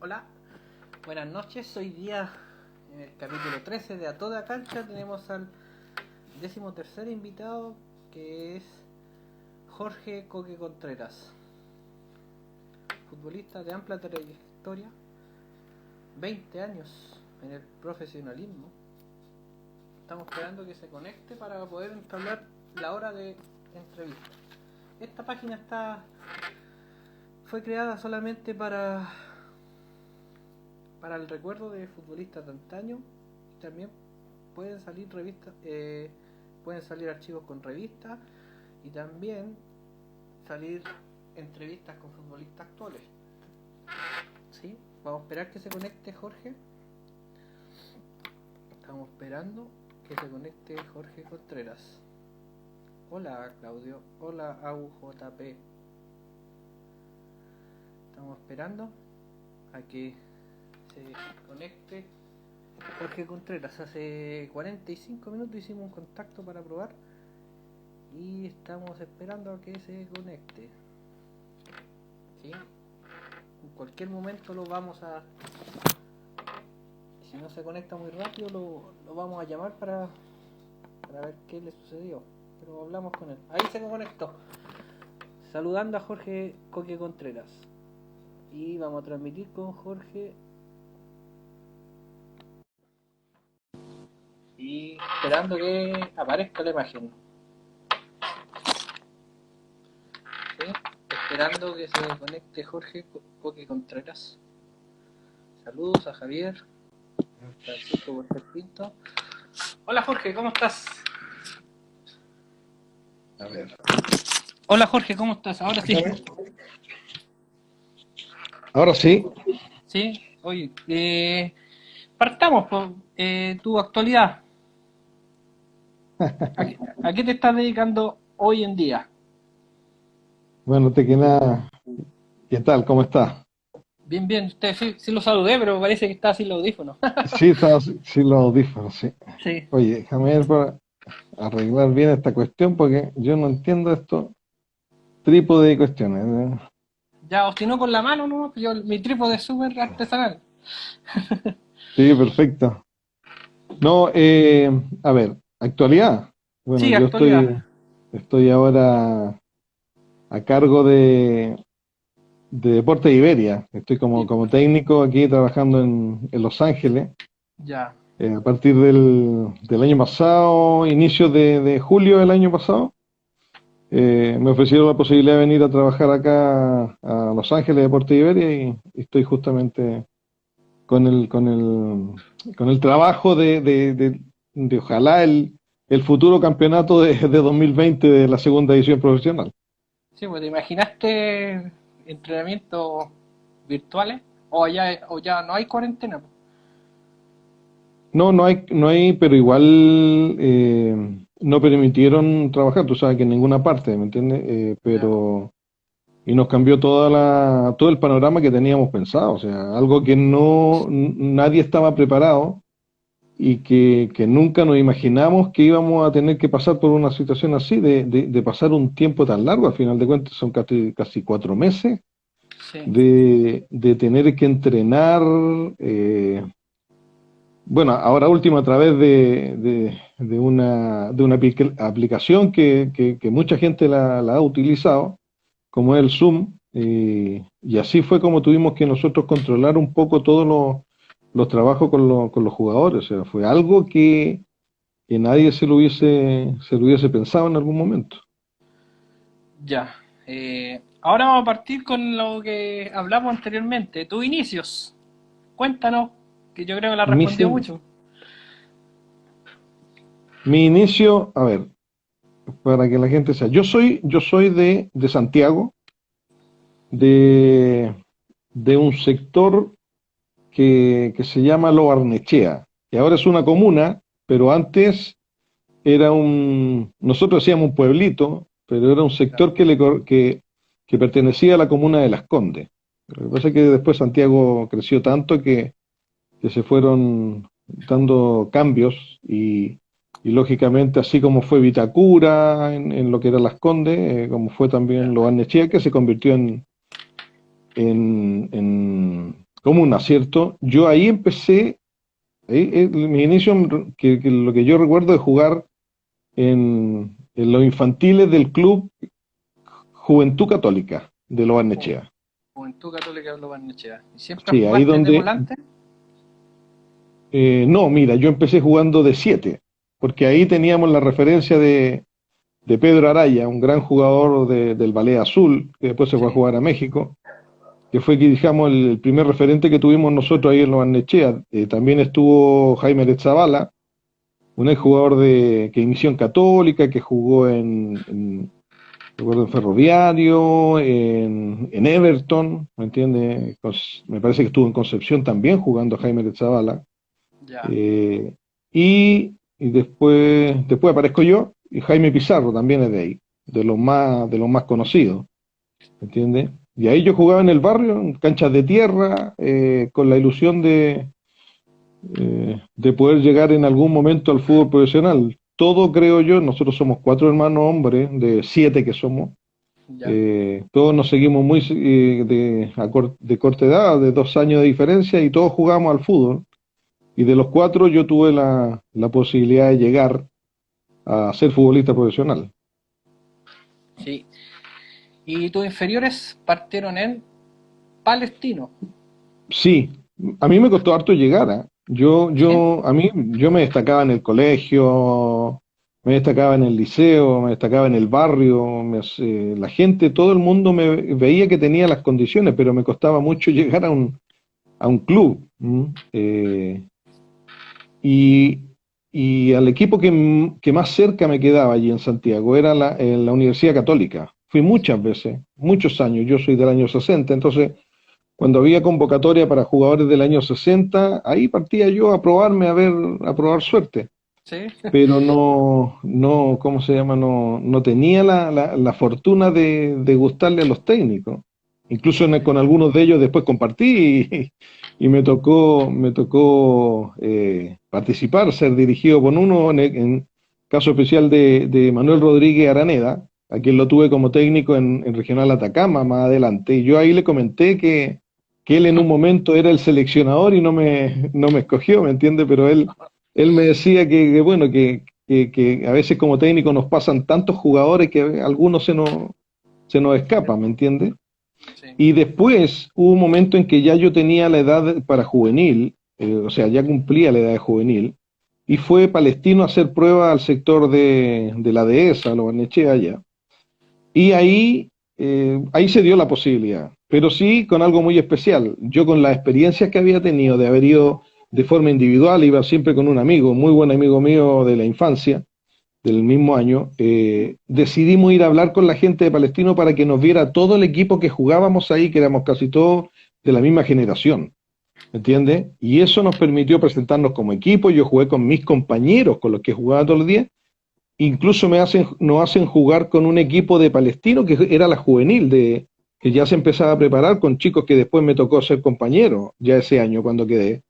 Hola, buenas noches. Hoy día, en el capítulo 13 de A Toda Cancha, tenemos al 13º invitado, que es Jorge Coque Contreras, futbolista de amplia trayectoria, 20 años en el profesionalismo. Estamos esperando que se conecte para poder entablar la hora de entrevista. Esta página fue creada solamente para el recuerdo de futbolistas de antaño. También pueden salir revistas, pueden salir archivos con revistas y también salir entrevistas con futbolistas actuales. ¿Sí? Vamos a esperar que se conecte Jorge. Estamos esperando que se conecte Jorge Contreras. Hola Claudio, hola AUJP. Estamos esperando a que se conecte Jorge Contreras. Hace 45 minutos hicimos un contacto para probar y estamos esperando a que se conecte. ¿Sí? En cualquier momento lo vamos a... Si no se conecta muy rápido lo vamos a llamar para ver qué le sucedió. Pero hablamos con él. Ahí se conectó. Saludando a Jorge Coque Contreras. Y vamos a transmitir con Jorge. Y esperando que aparezca la imagen. ¿Sí? Esperando que se conecte Jorge Coque Contreras. Saludos a Javier. Francisco Borges Pinto. Hola Jorge, ¿cómo estás? A ver. Hola Jorge, ¿cómo estás? Ahora sí. Ahora sí. Sí, oye, partamos por tu actualidad. ¿A qué te estás dedicando hoy en día? Bueno, te que nada. ¿Qué tal? ¿Cómo está? Bien, bien, usted sí lo saludé, pero parece que está sin los audífonos. Sí, estaba sin los audífonos, sí. Sí. Oye, déjame ver para arreglar bien esta cuestión porque yo no entiendo esto trípode de cuestiones. Ya, o si no con la mano, ¿no? Mi trípode es súper artesanal. Sí, perfecto. No, a ver, actualidad. Bueno, Sí, yo actualidad. estoy ahora a cargo de Deportes Iberia. Estoy Y- como técnico aquí trabajando en Los Ángeles. Ya, A partir del año pasado, inicios de julio del año pasado, me ofrecieron la posibilidad de venir a trabajar acá a Los Ángeles, Deportes Iberia, y estoy justamente con el trabajo de ojalá el futuro campeonato de 2020 de la segunda edición profesional. sí, pues te imaginaste entrenamientos virtuales o ya no hay cuarentena. No, no hay, pero igual no permitieron trabajar, tú sabes que en ninguna parte, ¿me entiendes? Ya, Y nos cambió todo el panorama que teníamos pensado, o sea, algo que nadie estaba preparado y que nunca nos imaginamos que íbamos a tener que pasar por una situación así, de pasar un tiempo tan largo, al final de cuentas son casi 4 meses, sí, de tener que entrenar, bueno, ahora último a través de una aplicación que mucha gente la ha utilizado, como es el Zoom, y así fue como tuvimos que nosotros controlar un poco todos los trabajos con los jugadores. O sea, fue algo que nadie se lo hubiese pensado en algún momento. ya. Ahora vamos a partir con lo que hablamos anteriormente, tus inicios. Cuéntanos, que yo creo que la Mis respondió in- mucho. mi inicio, a ver, para que la gente sea, yo soy de Santiago, de, de un sector que se llama Lo Barnechea, que ahora es una comuna, pero antes nosotros decíamos un pueblito, pero era un sector que pertenecía a la comuna de Las Condes. Lo que pasa es que después Santiago creció tanto que se fueron dando cambios y lógicamente así como fue Vitacura en lo que era Las Condes, como fue también Lo Barnechea, que se convirtió en como un acierto. Yo ahí empecé, mi inicio, que lo que yo recuerdo de jugar en los infantiles del club Juventud Católica de Lo Ju- Barnechea. Juventud Católica de Lo Barnechea. ¿Y siempre Sí, ahí jugaste de donde, volante? no, mira, yo empecé jugando de 7 porque ahí teníamos la referencia de Pedro Araya, un gran jugador del Ballet Azul, que después se fue a Sí. jugar a México, que fue, que digamos, el primer referente que tuvimos nosotros ahí en Lo Barnechea. También estuvo Jaime Zavala, un exjugador que inició en Católica, que jugó recuerdo, en Ferroviario, en Everton, ¿me entiendes? Me parece que estuvo en Concepción también jugando Jaime Zavala. Ya. Eh, y después aparezco yo, y Jaime Pizarro también es de ahí, de los más conocidos, ¿me entiendes? Y ahí yo jugaba en el barrio, en canchas de tierra, con la ilusión de poder llegar en algún momento al fútbol profesional. Todo, creo yo, nosotros somos 4 hermanos hombres, de 7 que somos, Ya. todos nos seguimos muy de corta edad, de 2 años de diferencia, y todos jugamos al fútbol. Y de los 4 yo tuve la posibilidad de llegar a ser futbolista profesional. Sí. Y tus inferiores partieron en Palestino. Sí, a mí me costó harto llegar, ¿ah? ¿Sí? Yo me destacaba en el colegio, me destacaba en el liceo, me destacaba en el barrio, la gente, todo el mundo me veía que tenía las condiciones, pero me costaba mucho llegar a un club. ¿M? Y, y al equipo que más cerca me quedaba allí en Santiago era la Universidad Católica. Fui muchas veces, muchos años, yo soy del año 60, entonces cuando había convocatoria para jugadores del año 60, ahí partía yo a probarme, a probar suerte. Sí. Pero no, ¿cómo se llama? No tenía la fortuna de gustarle a los técnicos. Incluso con algunos de ellos después compartí y me tocó participar, ser dirigido por uno, en caso especial de Manuel Rodríguez Araneda, a quien lo tuve como técnico en Regional Atacama más adelante. Y yo ahí le comenté que él en un momento era el seleccionador y no me escogió, ¿me entiende? Pero él me decía bueno, que a veces como técnico nos pasan tantos jugadores que algunos se nos escapan, ¿me entiendes? Sí. Y después hubo un momento en que ya yo tenía la edad para juvenil, o sea, ya cumplía la edad de juvenil, y fue Palestino a hacer prueba al sector de la dehesa, lo Barnechea allá. Y ahí se dio la posibilidad, pero sí con algo muy especial. Yo, con las experiencias que había tenido de haber ido de forma individual, iba siempre con un amigo, muy buen amigo mío de la infancia, del mismo año, decidimos ir a hablar con la gente de Palestino para que nos viera todo el equipo que jugábamos ahí, que éramos casi todos de la misma generación, ¿entiendes? Y eso nos permitió presentarnos como equipo. Yo jugué con mis compañeros, con los que jugaba todos los días. Incluso nos hacen jugar con un equipo de Palestino que era la juvenil, que ya se empezaba a preparar con chicos que después me tocó ser compañero, ya ese año cuando quedé.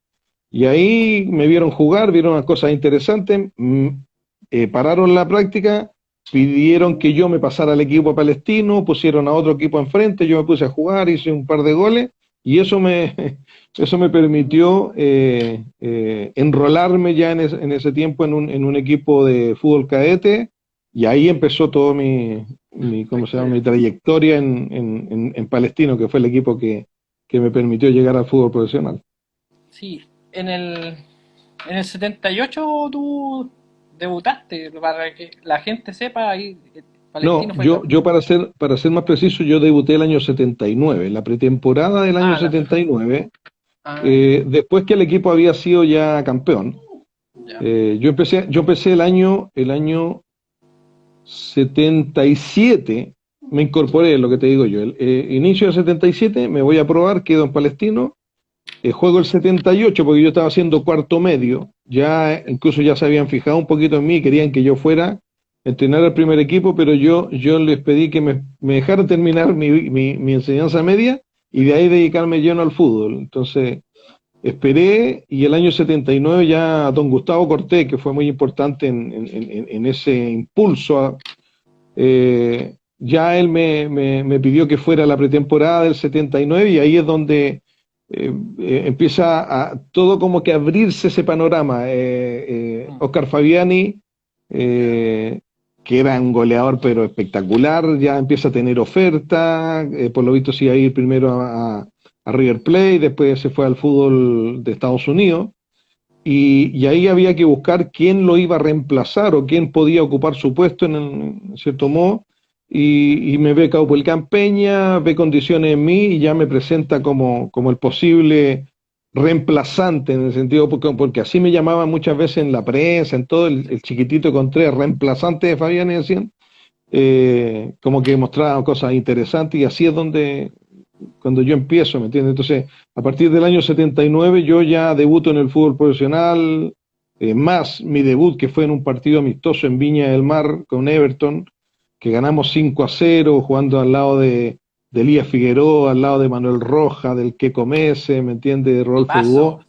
Y ahí me vieron jugar, vieron unas cosas interesantes, pararon la práctica, pidieron que yo me pasara al equipo palestino, pusieron a otro equipo enfrente, yo me puse a jugar, hice un par de goles, y eso me, eso me permitió enrolarme ya en ese tiempo en un equipo de fútbol cadete, y ahí empezó todo La ¿cómo se llama? historia. Mi trayectoria en Palestino, que fue el equipo que me permitió llegar al fútbol profesional. Sí. En el 78 tú debutaste, para que la gente sepa, ahí No, Palestino fue yo para ser más preciso, yo debuté el año 79, en la pretemporada del año Ah, la pre. 79, Ya. después que el equipo había sido ya campeón. Ya. Yo empecé el año 77, me incorporé, lo que te digo yo, inicio del 77, me voy a probar, quedo en Palestino, juego el 78 porque yo estaba haciendo cuarto medio, ya incluso ya se habían fijado un poquito en mí, querían que yo fuera a entrenar al primer equipo, pero yo les pedí que me dejaran terminar mi enseñanza media y de ahí dedicarme lleno al fútbol. Entonces esperé, y el año 79 ya don Gustavo Cortés, que fue muy importante en ese impulso, ya él me pidió que fuera a la pretemporada del 79, y ahí es donde empieza a todo como que abrirse ese panorama. Oscar Fabiani, que era un goleador pero espectacular, ya empieza a tener oferta, por lo visto se iba a ir primero a River Plate, después se fue al fútbol de Estados Unidos, y ahí había que buscar quién lo iba a reemplazar o quién podía ocupar su puesto en cierto modo, y me ve Caupolicán Peña, ve condiciones en mí y ya me presenta como el posible reemplazante, en el sentido, porque así me llamaban muchas veces en la prensa, en todo, el chiquitito Contreras, reemplazante de Fabián, y decían, como que mostraba cosas interesantes, y así es cuando yo empiezo, ¿me entiendes? Entonces, a partir del año 79 yo ya debuto en el fútbol profesional, más mi debut que fue en un partido amistoso en Viña del Mar con Everton, que ganamos 5-0 jugando al lado de Elías Figueroa, al lado de Manuel Roja, del Queco Mese, ¿me entiendes? De ¿Qué Rodolfo pasó? Dubó.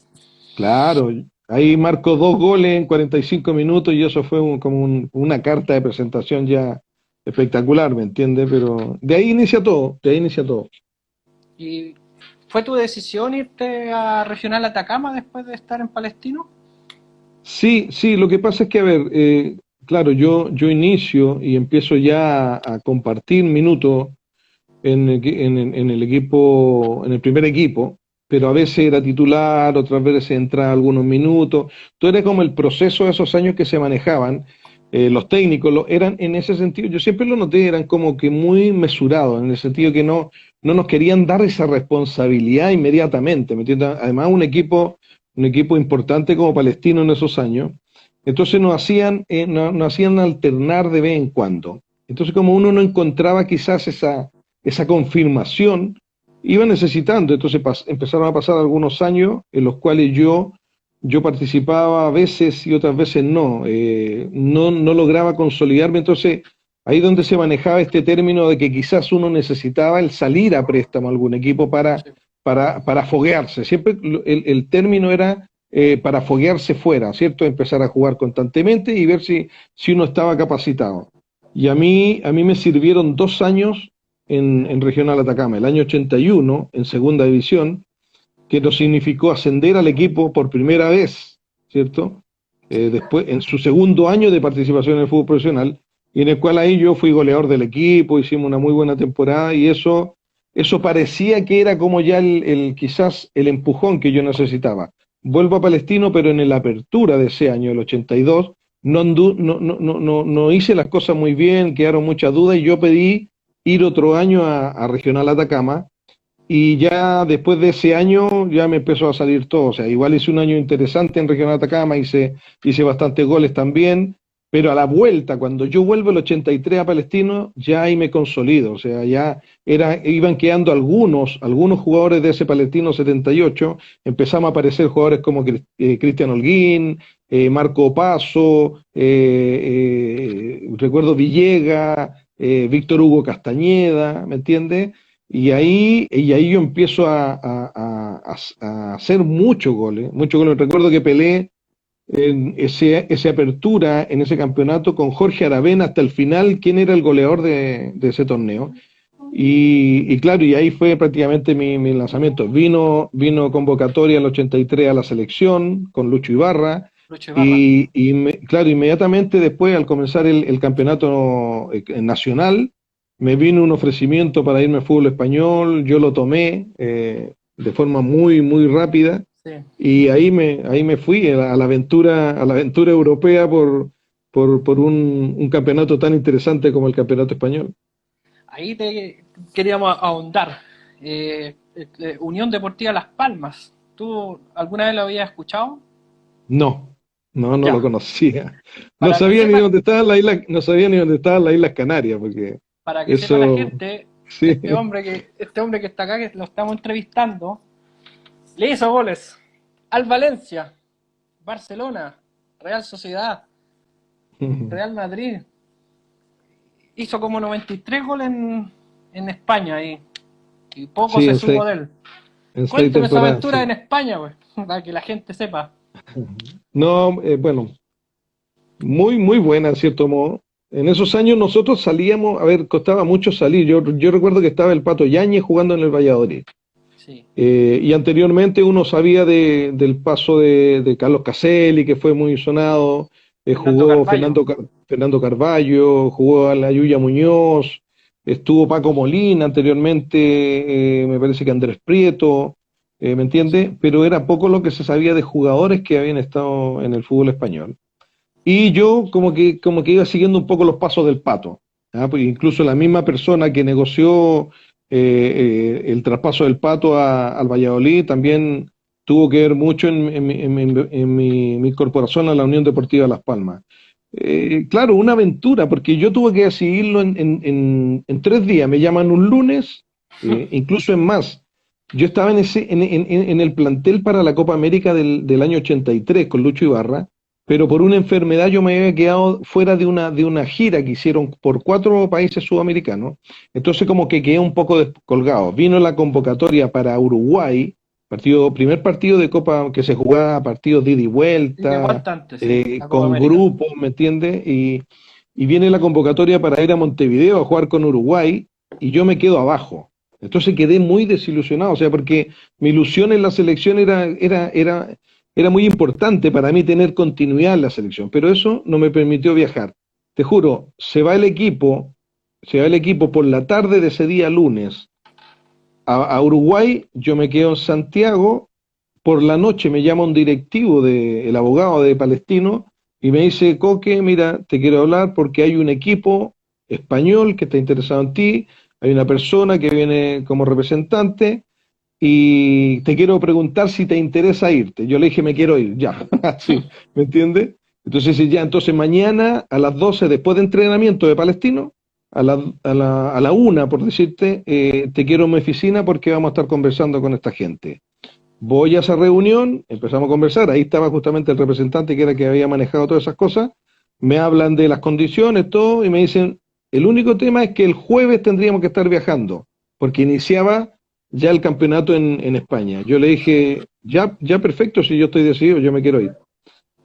Claro, ahí marcó 2 goles en 45 minutos y eso fue una carta de presentación ya espectacular, ¿me entiendes? Pero de ahí inicia todo, de ahí inicia todo. ¿Y fue tu decisión irte a Regional Atacama después de estar en Palestino? Sí, sí, lo que pasa es que, a ver, claro, yo inicio y empiezo ya a compartir minutos en el equipo, en el primer equipo, pero a veces era titular, otras veces entraba algunos minutos. Todo era como el proceso de esos años que se manejaban. Los técnicos eran en ese sentido, yo siempre lo noté, eran como que muy mesurados, en el sentido que no nos querían dar esa responsabilidad inmediatamente, ¿me entiendes? Además, un equipo importante como Palestino en esos años, entonces nos hacían alternar de vez en cuando. Entonces, como uno no encontraba quizás esa confirmación, iba necesitando. Entonces empezaron a pasar algunos años en los cuales yo participaba a veces y otras veces no lograba consolidarme. Entonces ahí donde se manejaba este término de que quizás uno necesitaba el salir a préstamo a algún equipo Sí. para foguearse. Siempre el término era para foguearse fuera, ¿cierto? Empezar a jugar constantemente y ver si uno estaba capacitado. Y a mí me sirvieron 2 años en Regional Atacama, el año 81 en Segunda División, que nos significó ascender al equipo por primera vez, ¿cierto? Después, en su segundo año de participación en el fútbol profesional, y en el cual ahí yo fui goleador del equipo, hicimos una muy buena temporada, y eso parecía que era como ya quizás el empujón que yo necesitaba. Vuelvo a Palestino, pero en la apertura de ese año, el 82, no hice las cosas muy bien, quedaron muchas dudas, y yo pedí ir otro año a Regional Atacama, y ya después de ese año ya me empezó a salir todo. O sea, igual hice un año interesante en Regional Atacama, hice bastantes goles también, pero a la vuelta, cuando yo vuelvo el 83 a Palestino, ya ahí me consolido. O sea, iban quedando algunos jugadores de ese Palestino 78, empezamos a aparecer jugadores como Cristian Holguín, Marco Paso, recuerdo Villega, Víctor Hugo Castañeda, ¿me entiendes? Y ahí yo empiezo a hacer muchos goles, muchos goles. Recuerdo que peleé en ese apertura, en ese campeonato, con Jorge Aravena hasta el final, quién era el goleador de ese torneo. Y claro, y ahí fue prácticamente mi lanzamiento. Vino convocatoria en el 83 a la selección con Lucho Ibarra. Lucho Ibarra. Claro, inmediatamente después, al comenzar el campeonato nacional, me vino un ofrecimiento para irme al fútbol español. Yo lo tomé de forma muy, muy rápida, Sí. y ahí me fui a la aventura europea por un campeonato tan interesante como el campeonato español. Ahí te queríamos ahondar. Unión Deportiva Las Palmas. ¿Tú alguna vez lo habías escuchado? No, no lo Ya. conocía. No Para que sabía ni sepa, dónde estaban las islas, no sabía ni dónde estaban las Islas Canarias, porque para que sepa la eso, gente, sí. este hombre que está acá, que lo estamos entrevistando, le hizo goles al Valencia, Barcelona, Real Sociedad, Real Madrid. Hizo como 93 goles en España y poco Sí, se en supo seis, de él. en seis Cuénteme su temporadas, aventura sí. en España, pues, para que la gente sepa. No, bueno, muy, muy buena, en cierto modo. En esos años nosotros salíamos, a ver, costaba mucho salir. Yo recuerdo que estaba el Pato Yáñez jugando en el Valladolid. Sí. Y anteriormente uno sabía del paso de Carlos Caselli, que fue muy sonado, Fernando jugó Carballo. Fernando Carballo, jugó a la Yuya Muñoz, estuvo Paco Molina anteriormente, me parece que Andrés Prieto, ¿me entiende? Pero era poco lo que se sabía de jugadores que habían estado en el fútbol español. Y yo como que iba siguiendo un poco los pasos del Pato. ¿Ah? Pues incluso la misma persona que negoció el traspaso del Pato al Valladolid también tuvo que ver mucho mi incorporación a la Unión Deportiva Las Palmas. Claro, una aventura, porque yo tuve que decidirlo en 3 días. Me llaman un lunes, incluso en más. Yo estaba en el plantel para la Copa América del año 83 con Lucho Ibarra, pero por una enfermedad yo me había quedado fuera de una gira que hicieron por 4 países sudamericanos, entonces como que quedé un poco descolgado. Vino la convocatoria para Uruguay, primer partido de Copa que se jugaba, partidos de ida y De vuelta, vuelta antes, sí, la Copa con América. grupos, ¿me entiendes? Y viene la convocatoria para ir a Montevideo a jugar con Uruguay y yo me quedo abajo. Entonces quedé muy desilusionado, o sea, porque mi ilusión en la selección era muy importante para mí tener continuidad en la selección, pero eso no me permitió viajar. Te juro, se va el equipo por la tarde de ese día lunes a Uruguay, yo me quedo en Santiago, por la noche me llama un directivo, el abogado de Palestino, y me dice, Coque, mira, te quiero hablar porque hay un equipo español que está interesado en ti, hay una persona que viene como representante y te quiero preguntar si te interesa irte. Yo le dije, me quiero ir, ya, sí, ¿me entiendes? Entonces, ya, entonces mañana a las 12 después de entrenamiento de Palestino, a la 1, por decirte, te quiero en mi oficina porque vamos a estar conversando con esta gente. Voy a esa reunión, empezamos a conversar, ahí estaba justamente el representante que era el que había manejado todas esas cosas, me hablan de las condiciones, todo, y me dicen, el único tema es que el jueves tendríamos que estar viajando, porque iniciaba ya el campeonato en España. Yo le dije, ya perfecto, si yo estoy decidido, yo me quiero ir.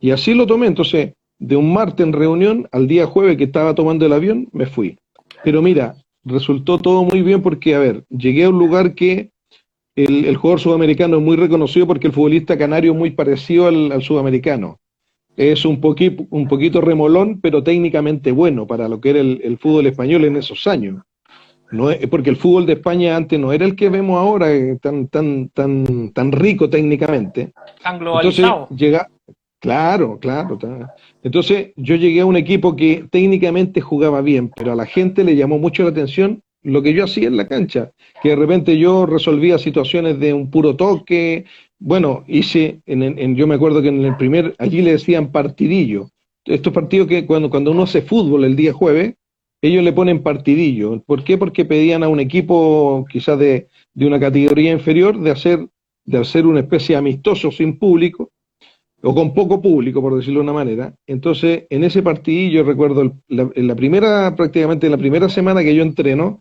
Y así lo tomé, entonces, de un martes en reunión al día jueves que estaba tomando el avión, me fui. Pero mira, resultó todo muy bien porque, a ver, llegué a un lugar que el jugador sudamericano es muy reconocido porque el futbolista canario es muy parecido al sudamericano. Es un poquito remolón, pero técnicamente bueno para lo que era el fútbol español en esos años. No es, porque el fútbol de España antes no era el que vemos ahora, tan rico técnicamente. Tan Entonces globalizado. llega, claro, claro. Entonces yo llegué a un equipo que técnicamente jugaba bien, pero a la gente le llamó mucho la atención lo que yo hacía en la cancha, que de repente yo resolvía situaciones de un puro toque. Bueno, yo me acuerdo que en el allí le decían partidillo. Estos partidos que cuando uno hace fútbol el día jueves, ellos le ponen partidillo. ¿Por qué? Porque pedían a un equipo quizás de una categoría inferior de hacer una especie de amistoso sin público o con poco público, por decirlo de una manera. Entonces, en ese partidillo, recuerdo, prácticamente la primera semana que yo entreno,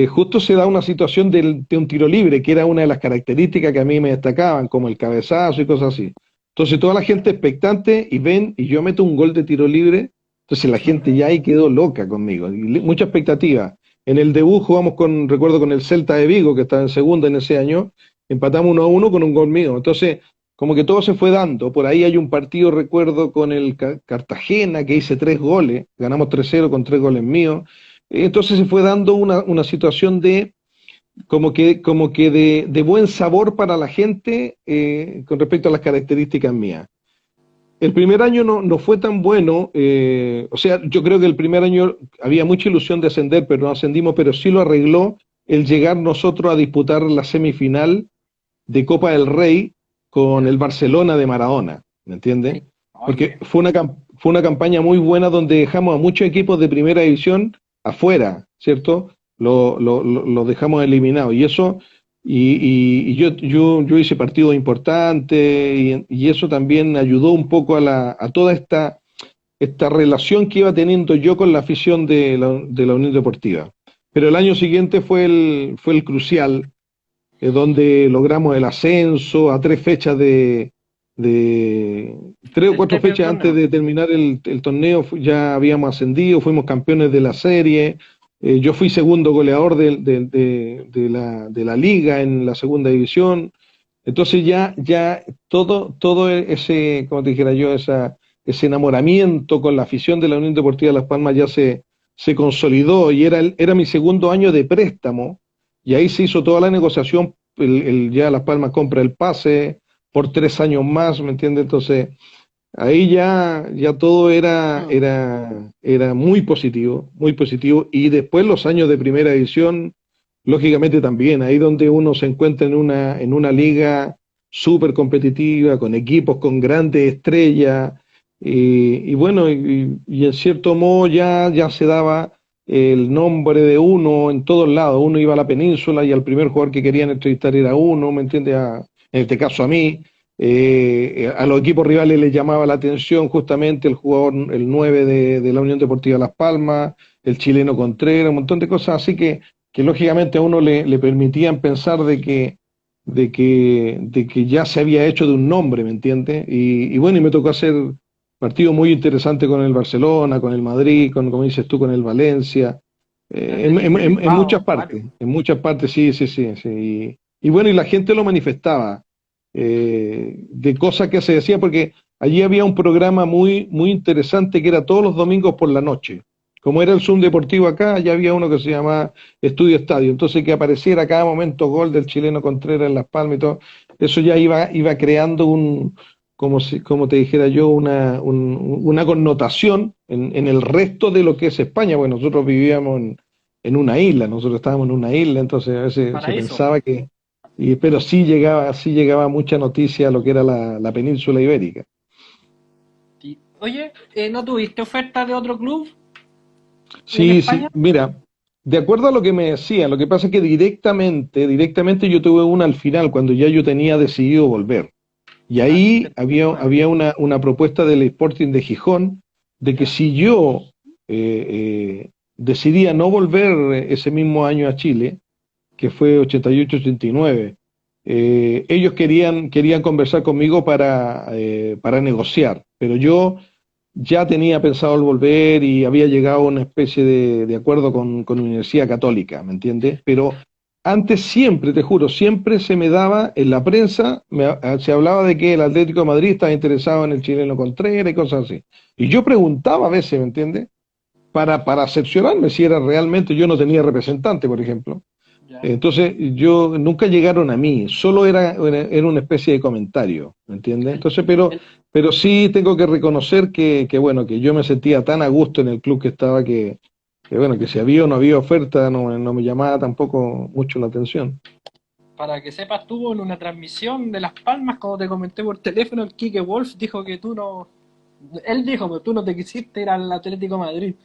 justo se da una situación de un tiro libre, que era una de las características que a mí me destacaban, como el cabezazo y cosas así. Entonces, toda la gente expectante y ven, y yo meto un gol de tiro libre, entonces la gente ya ahí quedó loca conmigo, y mucha expectativa. En el debut jugamos recuerdo, con el Celta de Vigo, que estaba en segunda en ese año, empatamos 1-1 con un gol mío. Entonces, como que todo se fue dando. Por ahí hay un partido, recuerdo, con el Cartagena, que hice 3 goles, ganamos 3-0 con 3 goles míos. Entonces se fue dando una situación de como que de buen sabor para la gente con respecto a las características mías. El primer año no fue tan bueno, o sea, yo creo que el primer año había mucha ilusión de ascender, pero no ascendimos, pero sí lo arregló el llegar nosotros a disputar la semifinal de Copa del Rey con el Barcelona de Maradona, ¿me entiendes? Sí. Porque Oye, fue una campaña muy buena donde dejamos a muchos equipos de primera división afuera, ¿cierto? Lo dejamos eliminados. Y eso, y yo hice partidos importantes, y eso también ayudó un poco a toda esta relación que iba teniendo yo con la afición de la Unión Deportiva. Pero el año siguiente fue el crucial, donde logramos el ascenso a 3 fechas de 3 o 4 del fechas antes torneo. de terminar el torneo, ya habíamos ascendido, fuimos campeones de la serie, Yo fui segundo goleador de la liga en la segunda división. Entonces ya todo ese, como te dijera yo, ese enamoramiento con la afición de la Unión Deportiva Las Palmas ya se consolidó y era mi segundo año de préstamo y ahí se hizo toda la negociación, ya Las Palmas compra el pase por 3 años más, ¿me entiendes? Entonces ahí ya todo era muy positivo y después los años de primera división lógicamente también, ahí donde uno se encuentra en una liga súper competitiva, con equipos con grandes estrellas, y bueno, y en cierto modo ya se daba el nombre de uno en todos lados. Uno iba a la península y al primer jugador que querían entrevistar era uno, ¿me entiendes? En este caso a mí. A los equipos rivales les llamaba la atención justamente el jugador, el 9 de la Unión Deportiva Las Palmas, el chileno Contreras, un montón de cosas así que lógicamente a uno le permitían pensar de que ya se había hecho de un nombre, ¿me entiendes? Y bueno, y me tocó hacer partidos muy interesantes con el Barcelona, con el Madrid, como dices tú, con el Valencia, en muchas partes, sí, sí, sí, sí. Y bueno, y la gente lo manifestaba, de cosas que se decía, porque allí había un programa muy interesante que era todos los domingos por la noche. Como era el Zoom Deportivo acá, ya había uno que se llamaba Estudio Estadio. Entonces que apareciera a cada momento gol del chileno Contreras en Las Palmas y todo, eso ya iba creando como te dijera yo, una connotación en el resto de lo que es España. Bueno, nosotros vivíamos en una isla, nosotros estábamos en una isla, entonces a veces se Paraíso. pensaba pero sí llegaba mucha noticia a lo que era la península ibérica. Oye, ¿no tuviste oferta de otro club en Sí, sí, España? mira, de acuerdo a lo que me decían, lo que pasa es que directamente yo tuve una al final, cuando ya yo tenía decidido volver. Y Ah, ahí tuviste nueve. había una propuesta del Sporting de Gijón de que Ya. si yo decidía no volver ese mismo año a Chile, que fue 88-89, ellos querían conversar conmigo para negociar, pero yo ya tenía pensado el volver y había llegado a una especie de acuerdo con la Universidad Católica, ¿me entiendes? Pero antes siempre, te juro, siempre se me daba en la prensa, se hablaba de que el Atlético de Madrid estaba interesado en el chileno Contreras y cosas así. Y yo preguntaba a veces, ¿me entiendes? Para cerciorarme si era realmente, yo no tenía representante, por ejemplo. Ya. Entonces, nunca llegaron a mí, solo era una especie de comentario, ¿me entiendes? El, Entonces, pero, el, pero sí tengo que reconocer bueno, que yo me sentía tan a gusto en el club que estaba que bueno, que si había o no había oferta no me llamaba tampoco mucho la atención. para que sepas, tuvo en una transmisión de Las Palmas, como te comenté por teléfono, el Quique Wolf dijo que tú no. Él dijo, pero tú no te quisiste ir al Atlético de Madrid.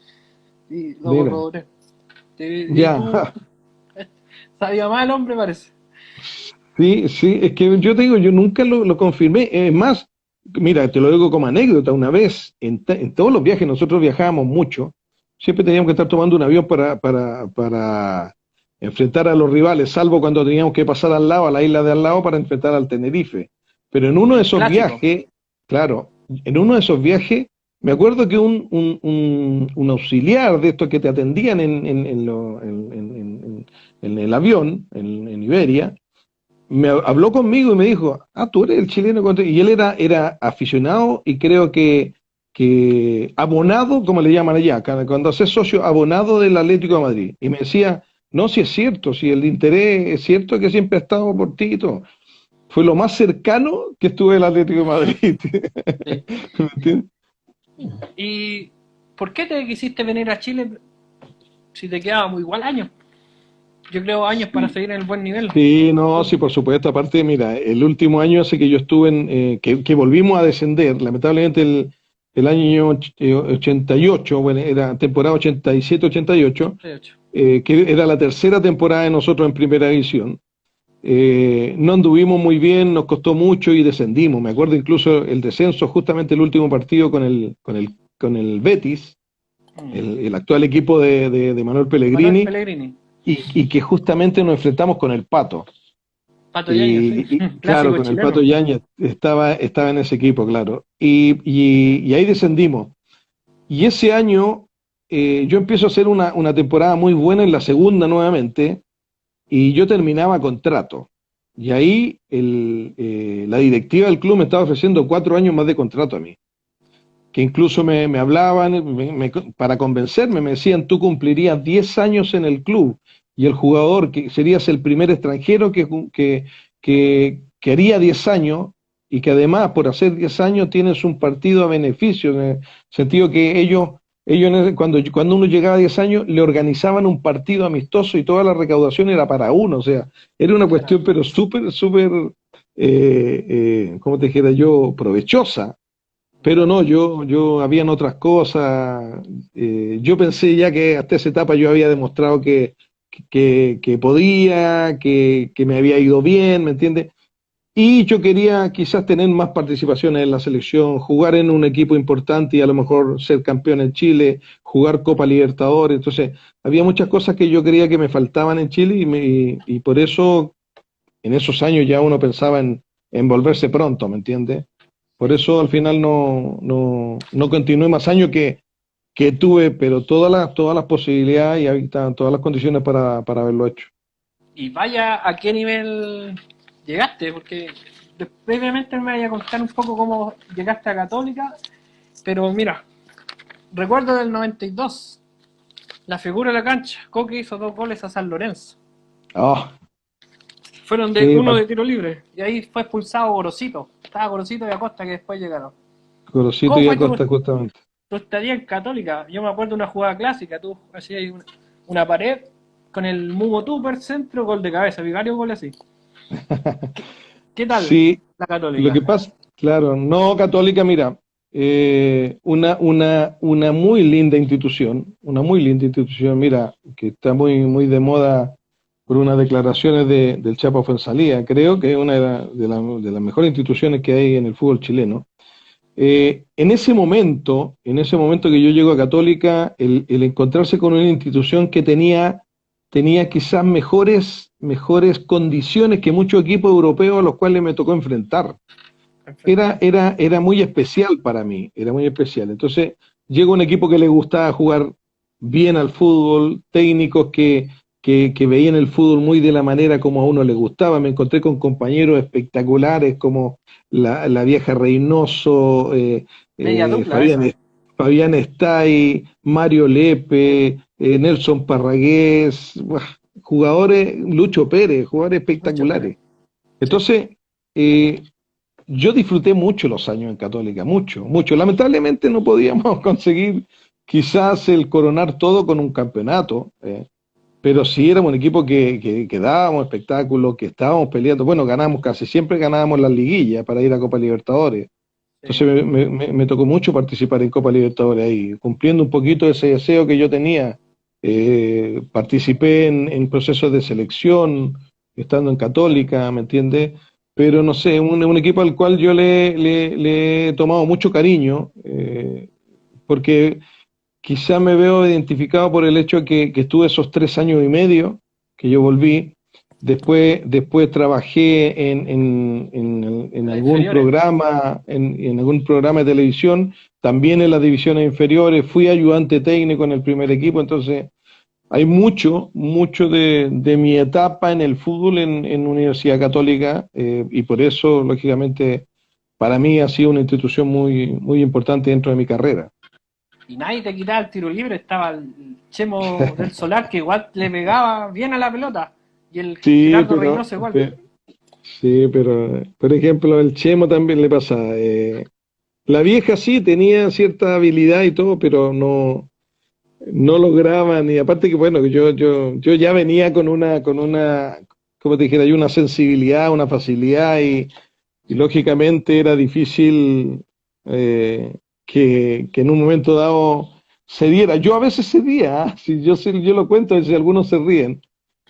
Y lo Mira, corroboré. Y ya, tú. Sabía mal, hombre, parece. sí, sí, es que yo te digo, yo nunca lo confirmé. Es más, mira, te lo digo como anécdota, una vez en todos los viajes, nosotros viajábamos mucho, siempre teníamos que estar tomando un avión para enfrentar a los rivales, salvo cuando teníamos que pasar al lado, a la isla de al lado, para enfrentar al Tenerife. Pero en uno de El esos clásico. viajes, claro, en uno de esos viajes, me acuerdo que un auxiliar de estos que te atendían en el avión, en Iberia, habló conmigo y me dijo, tú eres el chileno. Y él era aficionado y creo que abonado, como le llaman allá, cuando haces socio, abonado del Atlético de Madrid. Y me decía, no, si es cierto, si el interés es cierto que siempre ha estado por ti y todo. Fue lo más cercano que estuve el Atlético de Madrid. Sí. ¿Me entiendes? ¿Y por qué te quisiste venir a Chile si te quedábamos igual años? Yo creo años para seguir en el buen nivel. Sí, no, sí, por supuesto. Aparte, mira, el último año hace que yo estuve que volvimos a descender. Lamentablemente el año 88, bueno, era temporada 87-88, 88. que era la tercera temporada de nosotros en primera división. No anduvimos muy bien, nos costó mucho y descendimos. Me acuerdo incluso el descenso, justamente el último partido con el Betis, el actual equipo de Manuel Manuel Pellegrini, Pellegrini. y que justamente nos enfrentamos con el Pato. Pato Yañez, sí. Claro, Clásico con el Pato chileno. Yáñez estaba en ese equipo, claro. Y ahí descendimos. Y ese año yo empiezo a hacer una temporada muy buena en la segunda nuevamente y yo terminaba contrato. Y ahí la directiva del club me estaba ofreciendo 4 años más de contrato a mí. Que incluso me hablaban para convencerme, me decían, tú cumplirías 10 años en el club y el jugador, que serías el primer extranjero que haría 10 años y que además por hacer 10 años tienes un partido a beneficio, en el sentido que cuando uno llegaba a 10 años le organizaban un partido amistoso y toda la recaudación era para uno, o sea, era una cuestión pero súper, ¿cómo te dijera yo?, provechosa. Pero no, yo habían otras cosas. Yo pensé ya que hasta esa etapa yo había demostrado que podía, que me había ido bien, ¿me entiendes? Y yo quería quizás tener más participaciones en la selección, jugar en un equipo importante y a lo mejor ser campeón en Chile, jugar Copa Libertadores. Entonces, había muchas cosas que yo creía que me faltaban en Chile y por eso en esos años ya uno pensaba en volverse pronto, ¿me entiendes? Por eso al final no continué más años que tuve, pero todas las posibilidades y ahí estaban todas las condiciones para haberlo hecho. Y vaya a qué nivel llegaste, porque previamente me vaya a contar un poco cómo llegaste a Católica, pero mira, recuerdo del 92, la figura de la cancha, Coque hizo 2 goles a San Lorenzo. Ah, Fueron sí, uno de tiro libre, y ahí fue expulsado Gorosito. Estaba Gorosito y Acosta que después llegaron. Gorosito ¿Cómo y fue Acosta justamente. tu estadía en Católica? Yo me acuerdo de una jugada clásica, tú hacías una pared con el Mugo Tupper centro, gol de cabeza, vi varios goles así. ¿Qué tal Sí, la lo Católica? que pasa, claro, no Católica, mira, una muy linda institución, mira, que está muy de moda por unas declaraciones del Chapa Fuenzalía, creo que es una de las mejores instituciones que hay en el fútbol chileno. En ese momento que yo llego a Católica, el encontrarse con una institución que tenía quizás mejores condiciones que muchos equipos europeos a los cuales me tocó enfrentar. Era muy especial para mí, era muy especial. Entonces, llega un equipo que le gustaba jugar bien al fútbol, técnicos que veían el fútbol muy de la manera como a uno le gustaba. Me encontré con compañeros espectaculares como la vieja Reynoso, Media dupla Fabián, esa. Fabián Estay, Mario Lepe, Nelson Parragués, buah, jugadores, Lucho Pérez, jugadores Mucho Pérez. espectaculares. Sí. Entonces, eh, yo disfruté mucho los años en Católica, mucho, mucho. Lamentablemente no podíamos conseguir quizás el coronar todo con un campeonato, pero sí éramos un equipo que dábamos espectáculos, que estábamos peleando. Bueno, casi siempre ganábamos las liguillas para ir a Copa Libertadores. Sí. Entonces me tocó mucho participar en Copa Libertadores ahí, cumpliendo un poquito ese deseo que yo tenía. Participé en procesos de selección, estando en Católica, ¿me entiendes? Pero no sé, un equipo al cual yo le he tomado mucho cariño, porque quizá me veo identificado por el hecho de que estuve esos 3 años y medio que yo volví. Después trabajé en Las algún inferiores. programa, en algún programa de televisión, también en las divisiones inferiores, fui ayudante técnico en el primer equipo, entonces hay mucho de mi etapa en el fútbol en Universidad Católica, y por eso, lógicamente, para mí ha sido una institución muy importante dentro de mi carrera. Y nadie te quitaba el tiro libre. Estaba el Chemo del Solar que igual le pegaba bien a la pelota. Y el Sí, Gerardo Reynoso igual. sí, pero por ejemplo, el Chemo también le pasa. La vieja sí tenía cierta habilidad y todo, pero no lograban. Y aparte que, bueno, yo ya venía con una, como te dijera, hay una sensibilidad, una facilidad y lógicamente era difícil, que en un momento dado se diera. Yo a veces cedía, si yo lo cuento, a veces algunos se ríen,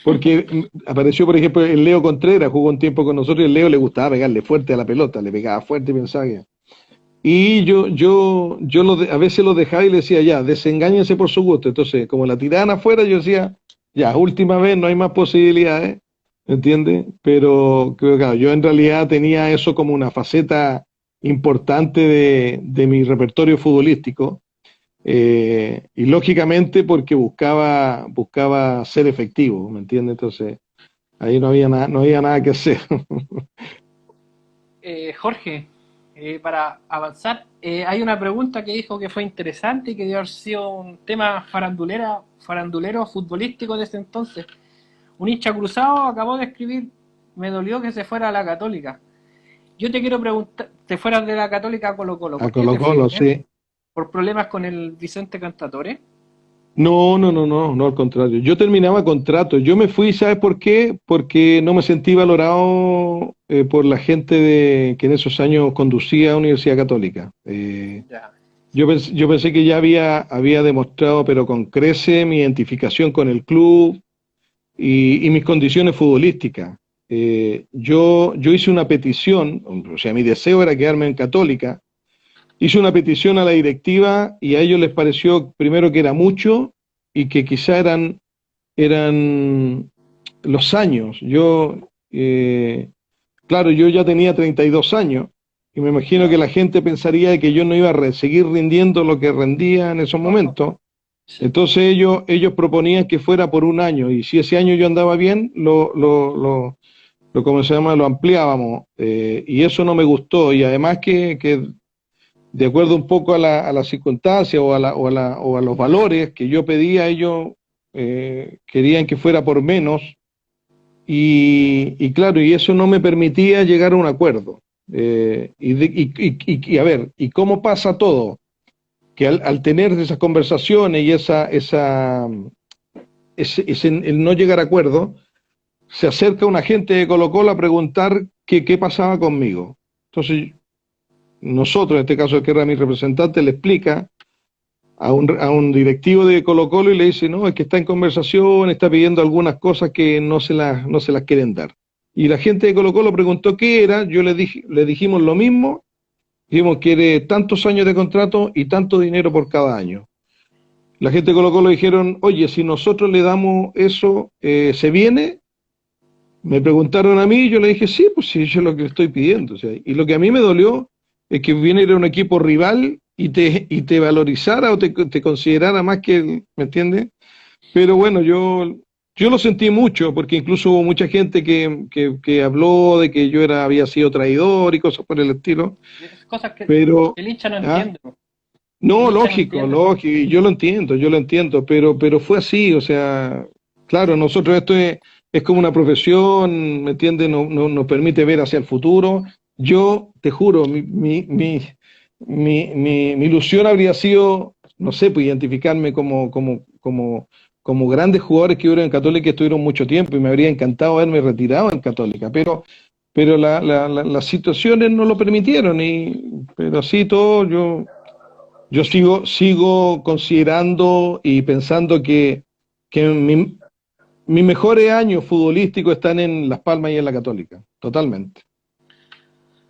porque apareció, por ejemplo, el Leo Contreras, jugó un tiempo con nosotros y el Leo le gustaba pegarle fuerte a la pelota, le pegaba fuerte y pensaba que... Y a veces lo dejaba y le decía, ya, desengáñense por su gusto. Entonces, como la tiraban afuera, yo decía, ya, última vez, no hay más posibilidades, ¿entiendes? Pero claro, yo en realidad tenía eso como una faceta importante de mi repertorio futbolístico. y lógicamente porque buscaba ser efectivo, ¿me entiendes? Entonces, ahí no había nada que hacer. Jorge, para avanzar, hay una pregunta que dijo que fue interesante y que debe haber sido un tema farandulero futbolístico de ese entonces. Un hincha cruzado acabó de escribir: me dolió que se fuera a la Católica. Yo te quiero preguntar, te fueras de la Católica a Colo Colo, A ¿por qué te Colo-Colo, fuiste? sí. ¿Por problemas con el Vicente Cantatore? No, al contrario. Yo terminaba contrato. Yo me fui, ¿sabes por qué? Porque no me sentí valorado por la gente que en esos años conducía a Universidad Católica. Ya. Yo pensé que ya había demostrado, pero con crece, mi identificación con el club y mis condiciones futbolísticas. Yo hice una petición, o sea, mi deseo era quedarme en Católica. Hice una petición a la directiva y a ellos les pareció primero que era mucho y que quizá eran los años. Claro, yo ya tenía 32 años y me imagino que Ya. la gente pensaría que yo no iba a seguir rindiendo lo que rendía en esos momentos. Sí. Entonces ellos proponían que fuera por un año y si ese año yo andaba bien, ¿cómo se llama? Lo ampliábamos y eso no me gustó y además que de acuerdo un poco a la circunstancia o a los valores que yo pedía, ellos querían que fuera por menos y claro, y eso no me permitía llegar a un acuerdo. A ver, ¿y cómo pasa todo? Que al tener esas conversaciones y el no llegar a acuerdo, se acerca un agente de Colo Colo a preguntar qué pasaba conmigo. Entonces, nosotros, en este caso que era mi representante, le explica a un directivo de Colo Colo y le dice, no, es que está en conversación, está pidiendo algunas cosas que no se las quieren dar. Y la gente de Colo Colo preguntó qué era, le dijimos lo mismo, dijimos que quiere tantos años de contrato y tanto dinero por cada año. La gente de Colo Colo dijeron, oye, si nosotros le damos eso, ¿se viene? Me preguntaron a mí, yo le dije, sí, pues sí, yo es lo que estoy pidiendo. O sea, y lo que a mí me dolió es que viniera un equipo rival y te valorizara o te considerara más que, ¿me entiendes? Pero bueno, yo lo sentí mucho, porque incluso hubo mucha gente que habló de que había sido traidor y cosas por el estilo. Cosas que Pero, el hincha no ¿ah? entiende. El No, hincha no lógico, entiende. lógico, y yo lo entiendo, pero fue así, o sea, claro, nosotros es como una profesión, ¿me entiendes? Nos permite ver hacia el futuro. Yo te juro, mi ilusión habría sido, no sé, pues identificarme como grandes jugadores que hubieron en Católica que estuvieron mucho tiempo y me habría encantado haberme retirado en Católica, pero las situaciones no lo permitieron, pero así todo yo sigo considerando y pensando que mis mejores años futbolísticos están en Las Palmas y en la Católica, totalmente.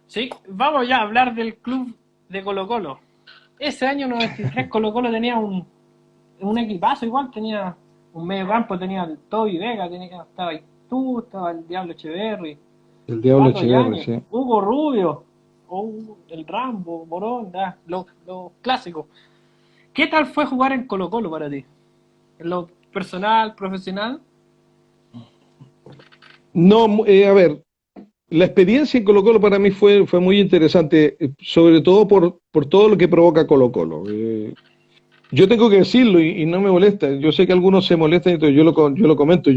Sí, vamos ya a hablar del club de Colo Colo. Ese año 93 Colo Colo tenía un equipazo igual, tenía un medio campo, tenía el Toby Vega, estaba ahí tú, estaba el Diablo Echeverri, El Diablo Pato Echeverri, Yáñez, sí. Hugo Rubio, el Rambo, Morón, los clásicos. ¿Qué tal fue jugar en Colo Colo para ti? En lo personal, profesional. No, a ver, la experiencia en Colo Colo para mí fue muy interesante, sobre todo por todo lo que provoca Colo Colo. Yo tengo que decirlo y no me molesta. Yo sé que algunos se molestan y todo, yo lo comento.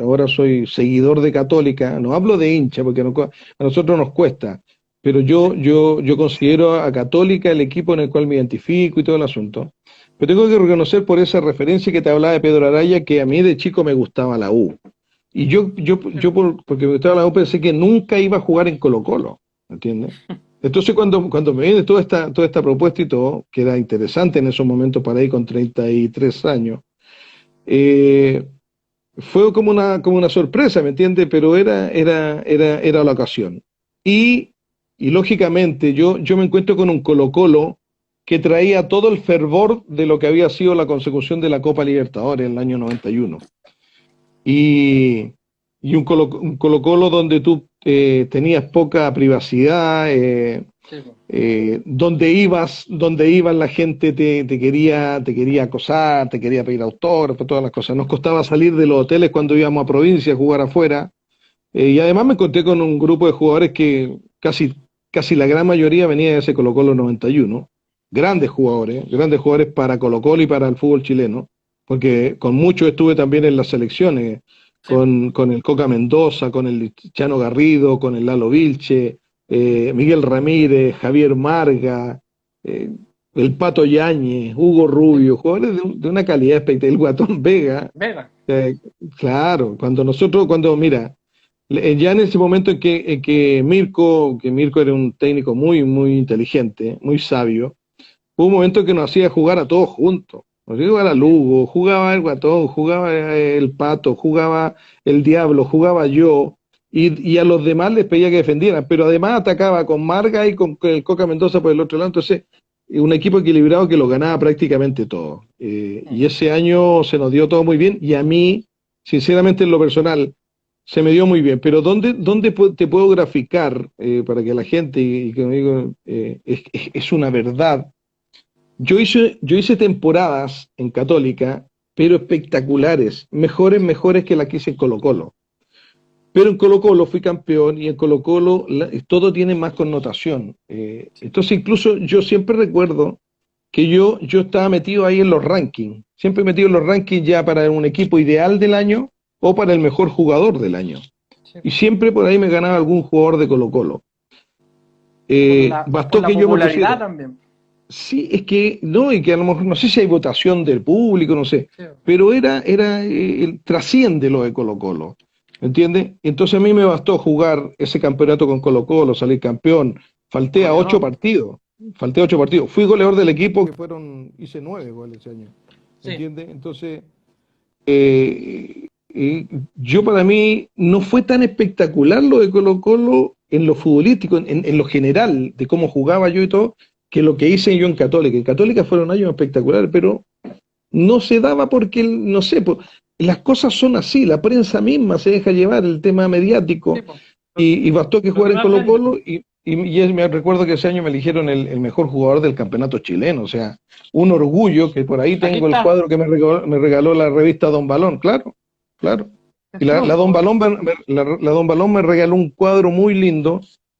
Ahora soy seguidor de Católica. No hablo de hincha porque a nosotros nos cuesta. Pero Sí. yo considero a Católica el equipo en el cual me identifico y todo el asunto. Pero tengo que reconocer por esa referencia que te hablaba de Pedro Araya que a mí de chico me gustaba la U. Y porque me gustaba la U pensé que nunca iba a jugar en Colo-Colo. ¿Me entiendes? Entonces cuando me viene toda esta propuesta y todo, que era interesante en esos momentos para ir con 33 años, eh, fue como una sorpresa, ¿me entiendes? Pero era la ocasión. Y, y lógicamente yo me encuentro con un Colo-Colo que traía todo el fervor de lo que había sido la consecución de la Copa Libertadores en el año 91. Y, uno. y un Colo-Colo donde tú tenías poca privacidad, Sí, po. donde ibas la gente te quería acosar, te quería pedir autógrafo, todas las cosas. Nos costaba salir de los hoteles cuando íbamos a provincia a jugar afuera. Y además me encontré con un grupo de jugadores que casi la gran mayoría venía de ese Colo-Colo 91. Grandes jugadores para Colo-Colo y para el fútbol chileno, porque con muchos estuve también en las selecciones, Sí, po. con el Coca Mendoza, con el Chano Garrido, con el Lalo Vilche, Miguel Ramírez, Javier Marga, eh, el Pato Yáñez, Hugo Sí. Rubio, jugadores de una calidad espectacular, el Guatón Vega. Vega. eh, claro, mira, ya en ese momento que Mirko era un técnico muy inteligente, muy sabio, hubo un momento que nos hacía jugar a todos juntos. Nos hacía jugar a Lugo, jugaba el Guatón, jugaba el Pato, jugaba el Diablo, jugaba yo, y a los demás les pedía que defendieran, pero además atacaba con Marga y con el Coca Mendoza por el otro lado. Entonces, un equipo equilibrado que lo ganaba prácticamente todo. Mm. Y ese año se nos dio todo muy bien, y a mí, sinceramente, en lo personal, se me dio muy bien, pero te puedo graficar para que la gente, y que me digo, es una verdad. Yo hice temporadas en Católica, pero espectaculares, mejores que las que hice en Colo-Colo. Pero en Colo-Colo fui campeón, y en Colo-Colo todo tiene más connotación. Sí, po. Entonces incluso yo siempre recuerdo que yo estaba metido ahí en los rankings, siempre metido en los rankings ya para un equipo ideal del año o para el mejor jugador del año. Sí, Y po. siempre por ahí me ganaba algún jugador de Colo-Colo. Por Bastó la que yo me popularidad pusiera. también. Sí, es que no, y que a lo mejor no sé si hay votación del público, no sé, Sí, po. pero trasciende lo de Colo-Colo, ¿me entiendes? Entonces a mí me bastó jugar ese campeonato con Colo-Colo, salir campeón, falté a ocho Goleador. partidos, falté a 8 partidos, fui goleador del equipo, hice 9 goles ese año, ¿me Sí. entiendes? Entonces, yo para mí no fue tan espectacular lo de Colo-Colo en lo futbolístico, en lo general, de cómo jugaba yo y todo, que lo que hice yo en Católica. En Católica fueron años espectaculares, pero no se daba porque, no sé, las cosas son así, la prensa misma se deja llevar el tema Sí, mediático, po. y bastó que Lo que jugara en más vende. Colo-Colo, me recuerdo que ese año me eligieron el mejor jugador del campeonato chileno, o sea, un orgullo, que por ahí Aquí tengo el está. cuadro que me regaló la revista Don Balón, claro, claro. Y Es tuyo. La Don Balón me regaló un cuadro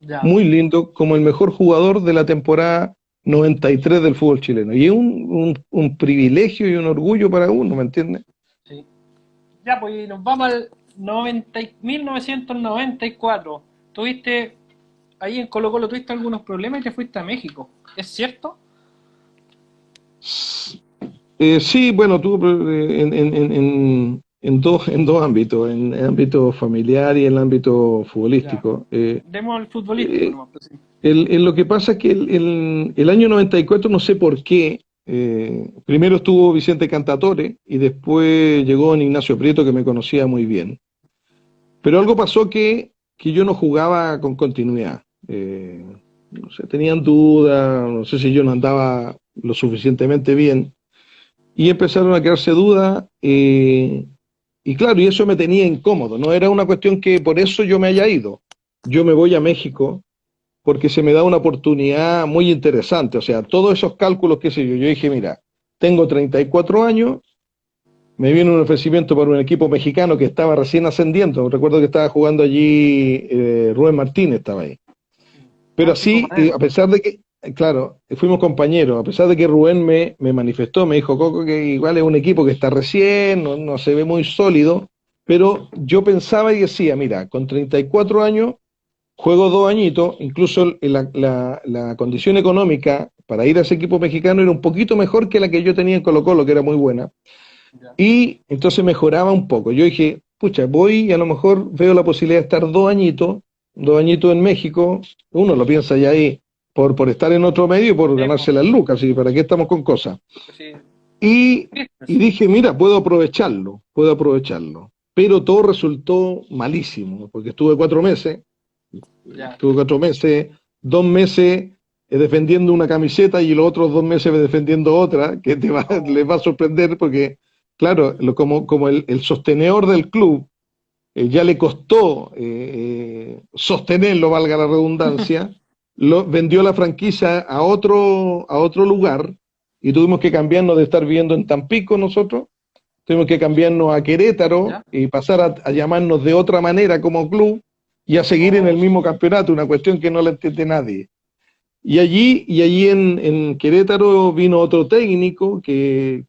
Ya. muy lindo, como el mejor jugador de la temporada 93 del fútbol chileno. Y es un privilegio y un orgullo para uno, ¿me entiendes? Sí. Ya, pues nos vamos al 1994. Tuviste, ahí en Colo Colo tuviste algunos problemas y te fuiste a México. ¿Es cierto? Sí, bueno, tuve en dos ámbitos, en el ámbito familiar y en el ámbito Ya. futbolístico. Demos el futbolístico Eh, nomás, pues sí. lo que pasa es que el año 94, no sé por qué, primero estuvo Vicente Cantatore y después llegó don Ignacio Prieto, que me conocía muy bien. Pero algo pasó que yo no jugaba con continuidad. No sé, tenían dudas, no sé si yo no andaba lo suficientemente bien, y empezaron a crearse dudas, y claro, y eso me tenía incómodo. No era una cuestión que por eso yo me haya ido. Yo me voy a México porque se me da una oportunidad muy interesante. O sea, todos esos cálculos, qué sé yo dije, mira, tengo 34 años, me viene un ofrecimiento para un equipo mexicano que estaba recién ascendiendo. Recuerdo que estaba jugando allí, Rubén Martínez estaba ahí. Pero Francisco así, Madero. a pesar de que, claro, fuimos compañeros, a pesar de que Rubén me manifestó, me dijo, Coco, que igual es un equipo que está recién, no se ve muy sólido, pero yo pensaba y decía, mira, con 34 años, juego 2 añitos, incluso la condición económica para ir a ese equipo mexicano era un poquito mejor que la que yo tenía en Colo-Colo, que era muy buena, Ya. y entonces mejoraba un poco. Yo dije, pucha, voy y a lo mejor veo la posibilidad de estar 2 añitos en México. Uno lo piensa ya ahí por estar en otro medio y por Sí, po. ganarse las lucas, ¿y para qué estamos con cosas? Pues sí. Y, y Business. dije, mira, puedo aprovecharlo. Pero todo resultó malísimo, porque Ya. estuve 4 meses, 2 meses defendiendo una camiseta y los otros 2 meses defendiendo otra, que Oh, les va a sorprender porque, claro, como el sostenedor del club, ya le costó sostenerlo, valga la redundancia, vendió la franquicia a otro lugar y tuvimos que cambiarnos de estar viviendo en Tampico nosotros, tuvimos que cambiarnos a Querétaro ¿Ya? y pasar a llamarnos de otra manera como club y a seguir en el Oh, mismo campeonato, una cuestión que no la entiende nadie. Y allí en Querétaro vino otro técnico que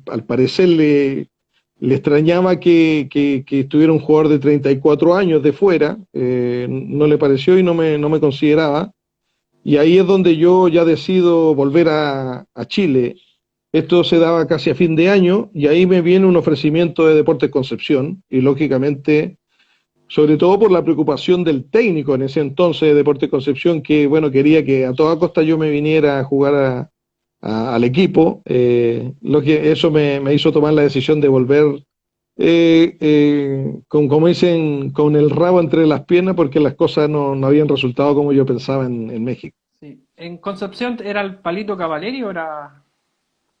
al parecer le extrañaba que estuviera un jugador de 34 años de fuera, no le pareció y no me consideraba. Y ahí es donde yo ya decido volver a Chile. Esto se daba casi a fin de año y ahí me viene un ofrecimiento de Deportes Concepción y lógicamente, sobre todo por la preocupación del técnico en ese entonces de Deportes Concepción, que bueno, quería que a toda costa yo me viniera a jugar al equipo, lo que eso me hizo tomar la decisión de volver, como dicen, con el rabo entre las piernas, porque las cosas no habían resultado como yo pensaba en México. sí. ¿En Concepción era el Palito Cavaleri o era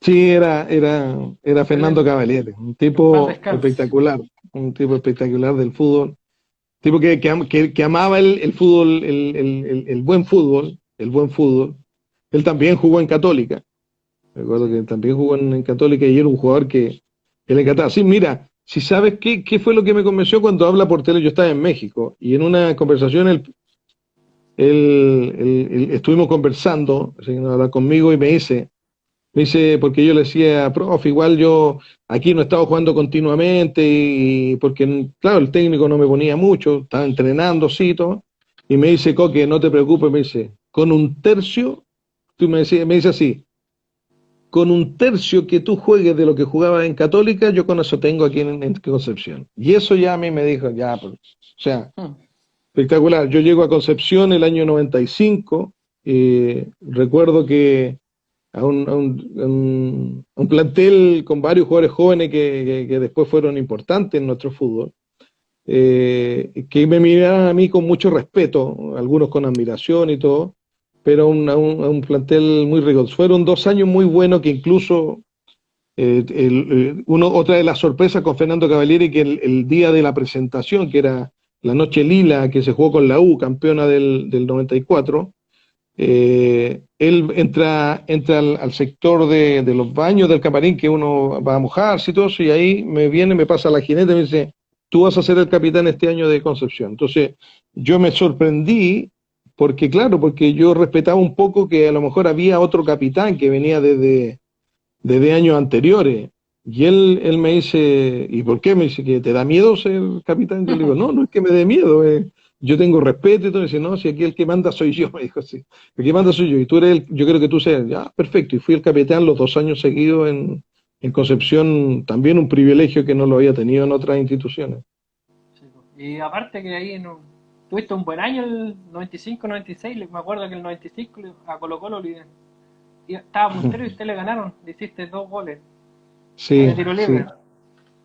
Sí, era Fernando excelente? Cavaliere, En paz descanse. un tipo espectacular del fútbol, tipo que amaba el fútbol, el buen fútbol, el buen fútbol. Él también jugó en Católica, recuerdo Sí. que también jugó en Católica y era un jugador que le encantaba. Sí, mira, si sabes qué fue lo que me convenció cuando habla por tele, yo estaba en México y en una conversación estuvimos conversando, así, ¿no? Habla conmigo y me dice, porque yo le decía, profe, igual yo aquí no he estado jugando continuamente y porque, claro, el técnico no me ponía mucho, estaba entrenando, sí, y todo. Y me dice, Coque, no te preocupes, me dice, con un tercio, me dice así, con un tercio que tú juegues de lo que jugabas en Católica, yo con eso tengo aquí en Concepción. Y eso ya a mí me dijo, ya, pues, o sea, Hmm. espectacular. Yo llego a Concepción el año 95, recuerdo que a un plantel con varios jugadores jóvenes que después fueron importantes en nuestro fútbol, que me miraban a mí con mucho respeto, algunos con admiración y todo, pero a un plantel muy riguroso. Fueron 2 años muy buenos que incluso otra de las sorpresas con Fernando Cavalieri, que el día de la presentación, que era la Noche Lila, que se jugó con la U, campeona del 94, él entra al sector de los baños del camarín que uno va a mojarse y todo eso, y ahí me viene, me pasa la jineta y me dice, tú vas a ser el capitán este año de Concepción. Entonces, yo me sorprendí porque, claro, porque yo respetaba un poco que a lo mejor había otro capitán que venía desde años anteriores. Y él me dice, ¿y por qué? Me dice, ¿que te da miedo ser capitán? Yo le digo, no es que me dé miedo, yo tengo respeto y todo. Y dice, no, si aquí el que manda soy yo, me dijo, sí, el que manda soy yo, y tú eres yo quiero que tú seas, ya, perfecto. Y fui el capitán los 2 años seguidos en Concepción, también un privilegio que no lo había tenido en otras instituciones. Sí, po. Y aparte que ahí no, tuviste un buen año el 95-96, me acuerdo que el 95 a Colo Colo estaba puntero y usted le ganaron, le hiciste 2 goles de Sí, tiro libre,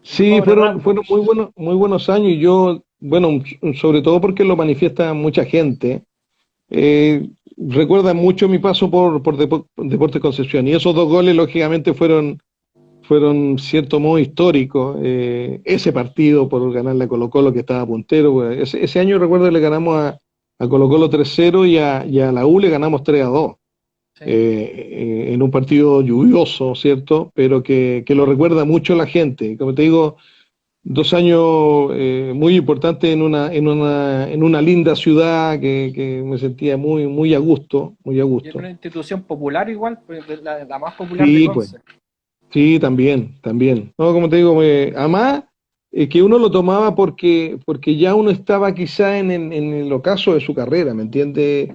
sí. en Sí, pobre rato. fueron muy buenos años y yo, bueno, sobre todo porque lo manifiesta mucha gente. Recuerda mucho mi paso por Deportes Concepción y esos 2 goles lógicamente fueron cierto modo históricos. Ese partido por ganarle a Colo Colo que estaba puntero, pues, ese año recuerdo que le ganamos a Colo Colo 3-0 y a la U le ganamos 3-2 Sí. en un partido lluvioso, ¿cierto? Pero que lo recuerda mucho la gente. Como te digo, 2 años muy importantes en una linda ciudad que me sentía muy a gusto, muy a Y en gusto. una institución popular igual, pues, la más popular de Sí, pues, Conce. sí, también, también. No, como te digo, además que uno lo tomaba porque ya uno estaba quizá en el ocaso de su carrera, ¿me entiendes?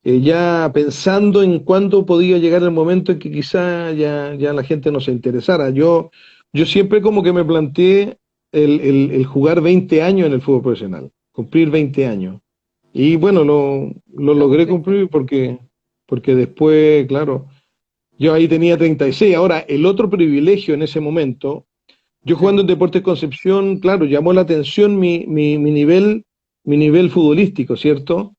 Ya pensando en cuándo podía llegar el momento en que quizá ya la gente no se interesara. Yo siempre como que me planteé el jugar 20 años en el fútbol profesional, cumplir 20 años. Y bueno, lo ¿Y lo logré cumpliste? cumplir porque después, claro. Yo ahí tenía 36. Ahora, el otro privilegio en ese momento, yo Sí, jugando en Deportes Concepción, claro, llamó la atención mi nivel futbolístico, ¿cierto?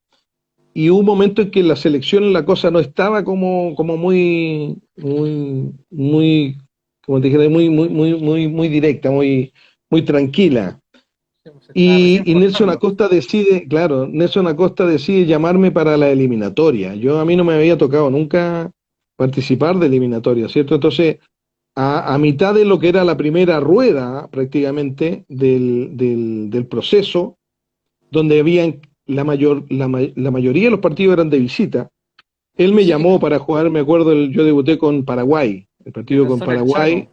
Y hubo un momento en que en la selección la cosa no estaba como muy, como te dijera, muy directa, muy tranquila. Sí, pues estaba recién Y Nelson formando. Acosta decide, claro, Nelson Acosta decide llamarme para la eliminatoria. A mí no me había tocado nunca participar de eliminatoria, ¿cierto? Entonces, a mitad de lo que era la primera rueda prácticamente del proceso, donde habían la mayoría de los partidos eran de visita, él me Sí, llamó para jugar, me acuerdo, yo debuté con Paraguay, el partido con Defensor del Paraguay, Chaco,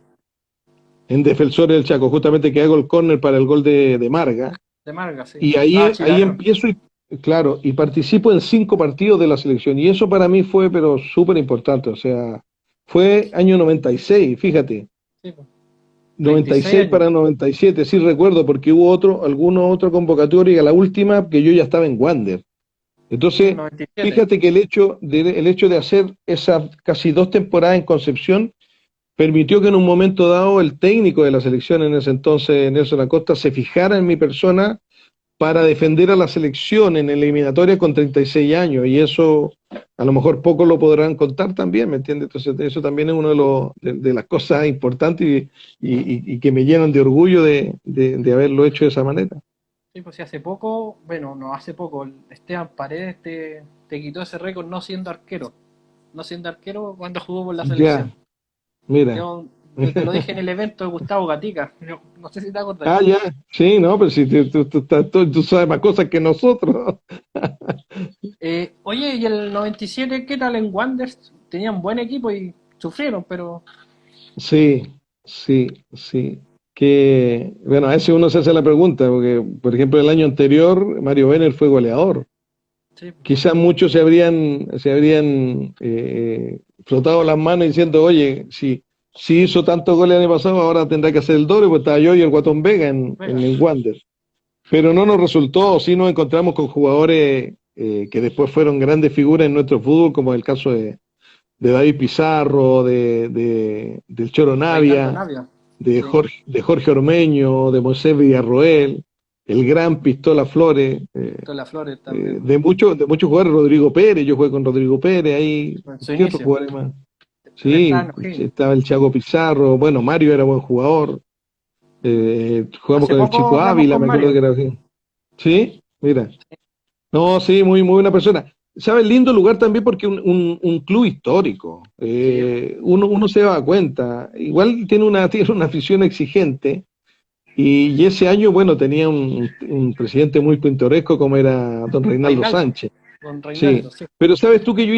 en Defensores del Chaco, justamente que hago el córner para el gol de Marga. de Marga, sí. Y Estaba ahí Chilarón. empiezo y, claro, y participo en 5 partidos de la selección. Y eso para mí fue, pero súper importante. O sea, fue año 96, fíjate. Sí, pues. noventa y 26 seis años. para 97 sí recuerdo, porque hubo alguna otra convocatoria, y la última que yo ya estaba en Wander. Sí, Entonces, 97. fíjate que el hecho de hacer esas casi 2 temporadas en Concepción permitió que en un momento dado el técnico de la selección en ese entonces, Nelson Acosta, se fijara en mi persona para defender a la selección en eliminatoria con 36 años, y eso a lo mejor pocos lo podrán contar también, ¿me entiendes? Entonces eso también es uno de las cosas importantes y que me llenan de orgullo de haberlo hecho de esa manera. Sí, pues sí, hace poco, bueno, no hace poco, Esteban Paredes te quitó ese récord no siendo arquero. No siendo arquero cuando jugó por la selección. Ya, mira. Yo te lo dije en el evento de Gustavo Gatica. No sé si te acordás. Ah, ya, sí, no, pero si tú sabes más cosas que nosotros. Oye, y el 97, ¿qué tal en Wanderers? Tenían buen equipo y sufrieron, pero Sí, sí, sí. Que, bueno, a veces uno se hace la pregunta, porque, por ejemplo, el año anterior Mario Benner fue goleador. sí, Quizás muchos se habrían frotado las manos diciendo, oye, si hizo tantos goles el año pasado, ahora tendrá que hacer el doble, pues estaba yo y el Guatón Vega en Vega. el Wander. Pero no nos resultó, sí nos encontramos con jugadores que después fueron grandes figuras en nuestro fútbol, como el caso de David Pizarro, del Choro Reinaldo Navia, Navia. de Sí, Jorge Ormeño, de Moisés Villarroel, el gran Pistola Flores, Víctor La Flores también. de muchos jugadores, Rodrigo Pérez, yo jugué con Rodrigo Pérez, ahí, En su ¿qué otros inicio. jugadores más? Después estaba Sí, en O'Higgins. estaba el Chaco Pizarro, bueno, Mario era buen jugador, jugamos Hace con el poco Chico hablamos Ávila, con me acuerdo que Mario. era así. Sí, mira. No, sí, muy, muy buena persona. ¿Sabes? Lindo lugar también porque un club histórico. Sí, Uno se da cuenta. Igual tiene una afición exigente. Y ese año, bueno, tenía un presidente muy pintoresco como era don Reinaldo Reinaldo. Sánchez. Con Sí. Reinaldo, sí. Pero sabes tú que yo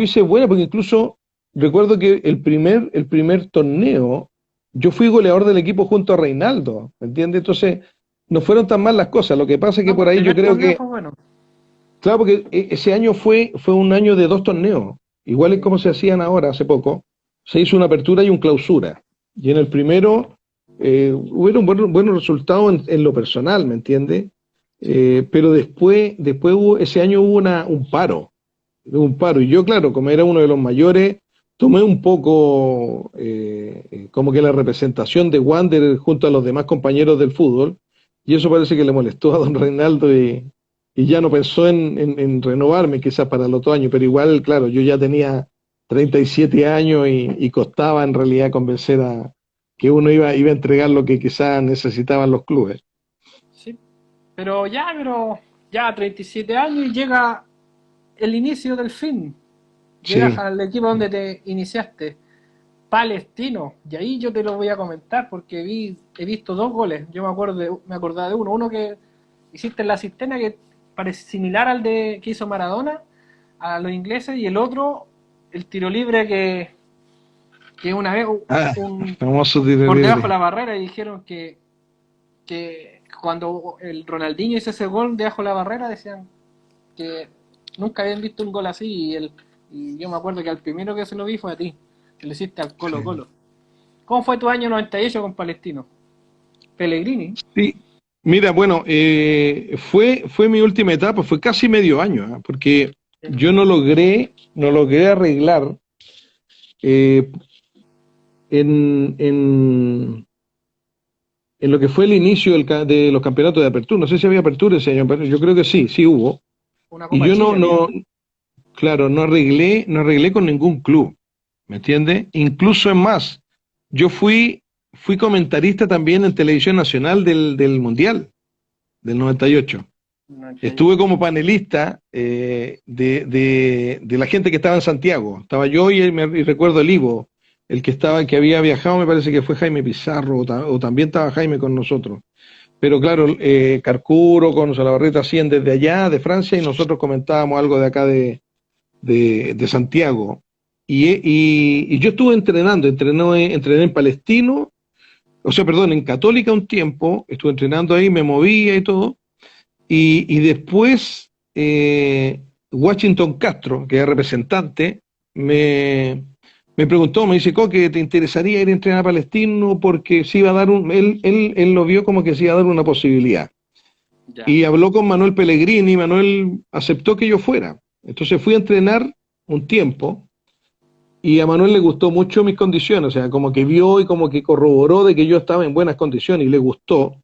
hice buena, porque incluso recuerdo que el primer torneo, yo fui goleador del equipo junto a Reinaldo, ¿me entiendes? Entonces, no fueron tan mal las cosas. Lo que pasa es que No, pues por el ahí yo primer creo torneo que, fue bueno. claro, porque ese año fue un año de 2 torneos, igual es Sí. como se hacían ahora hace poco. Se hizo una apertura y un clausura. Y en el primero hubieron buenos resultados en lo personal, ¿me entiendes? Sí. Pero después ese año hubo un paro. Y yo, claro, como era uno de los mayores, tomé un poco como que la representación de Wander junto a los demás compañeros del fútbol, y eso parece que le molestó a don Reinaldo, y ya no pensó en renovarme quizás para el otro año, pero igual, claro, yo ya tenía 37 años y costaba en realidad convencer a que uno iba a entregar lo que quizás necesitaban los clubes. Sí. Pero ya 37 años y llega el inicio del fin. Llegas Sí, al equipo donde te iniciaste, Palestino. Y ahí yo te lo voy a comentar porque he visto 2 goles. Yo me acordaba de uno que hiciste en la cisterna que parece similar al de que hizo Maradona a los ingleses, y el otro, el tiro libre que una vez ah, un, famoso tiro por debajo de libre. la barrera y dijeron que cuando el Ronaldinho hizo ese gol debajo de la barrera decían que nunca habían visto un gol así, y yo me acuerdo que al primero que se lo vi fue a ti, que lo hiciste al Colo Sí. Colo. ¿Cómo fue tu año 98 con Palestino? Pellegrini. Sí, mira, bueno, fue mi última etapa, fue casi medio año, porque yo no logré arreglar eh, en lo que fue el inicio de los campeonatos de apertura. No sé si había apertura ese año, pero yo creo que sí, sí hubo. Una Y Copa yo Chile había. claro, no arreglé con ningún club, ¿me entiendes? Incluso es más, yo fui comentarista también en Televisión Nacional del Mundial. del 98. 98. Estuve como panelista de la gente que estaba en Santiago. Estaba yo y recuerdo el Ivo, el que estaba, que había viajado, me parece que fue Jaime Pizarro, o también estaba Jaime con nosotros. Pero claro, Carcuro con Salabarrieta hacían desde allá, de Francia, y nosotros comentábamos algo de acá de Santiago. Y yo estuve entrené en Palestino, o sea, perdón, en Católica un tiempo, estuve entrenando ahí, me movía y todo, y después Washington Castro, que es representante, me preguntó, me dice, Coque, ¿te interesaría ir a entrenar a Palestino? Porque se iba a dar él lo vio como que se iba a dar una posibilidad. Ya. Y habló con Manuel Pellegrini, Manuel aceptó que yo fuera. Entonces fui a entrenar un tiempo, y a Manuel le gustó mucho mis condiciones, o sea, como que vio y como que corroboró de que yo estaba en buenas condiciones y le gustó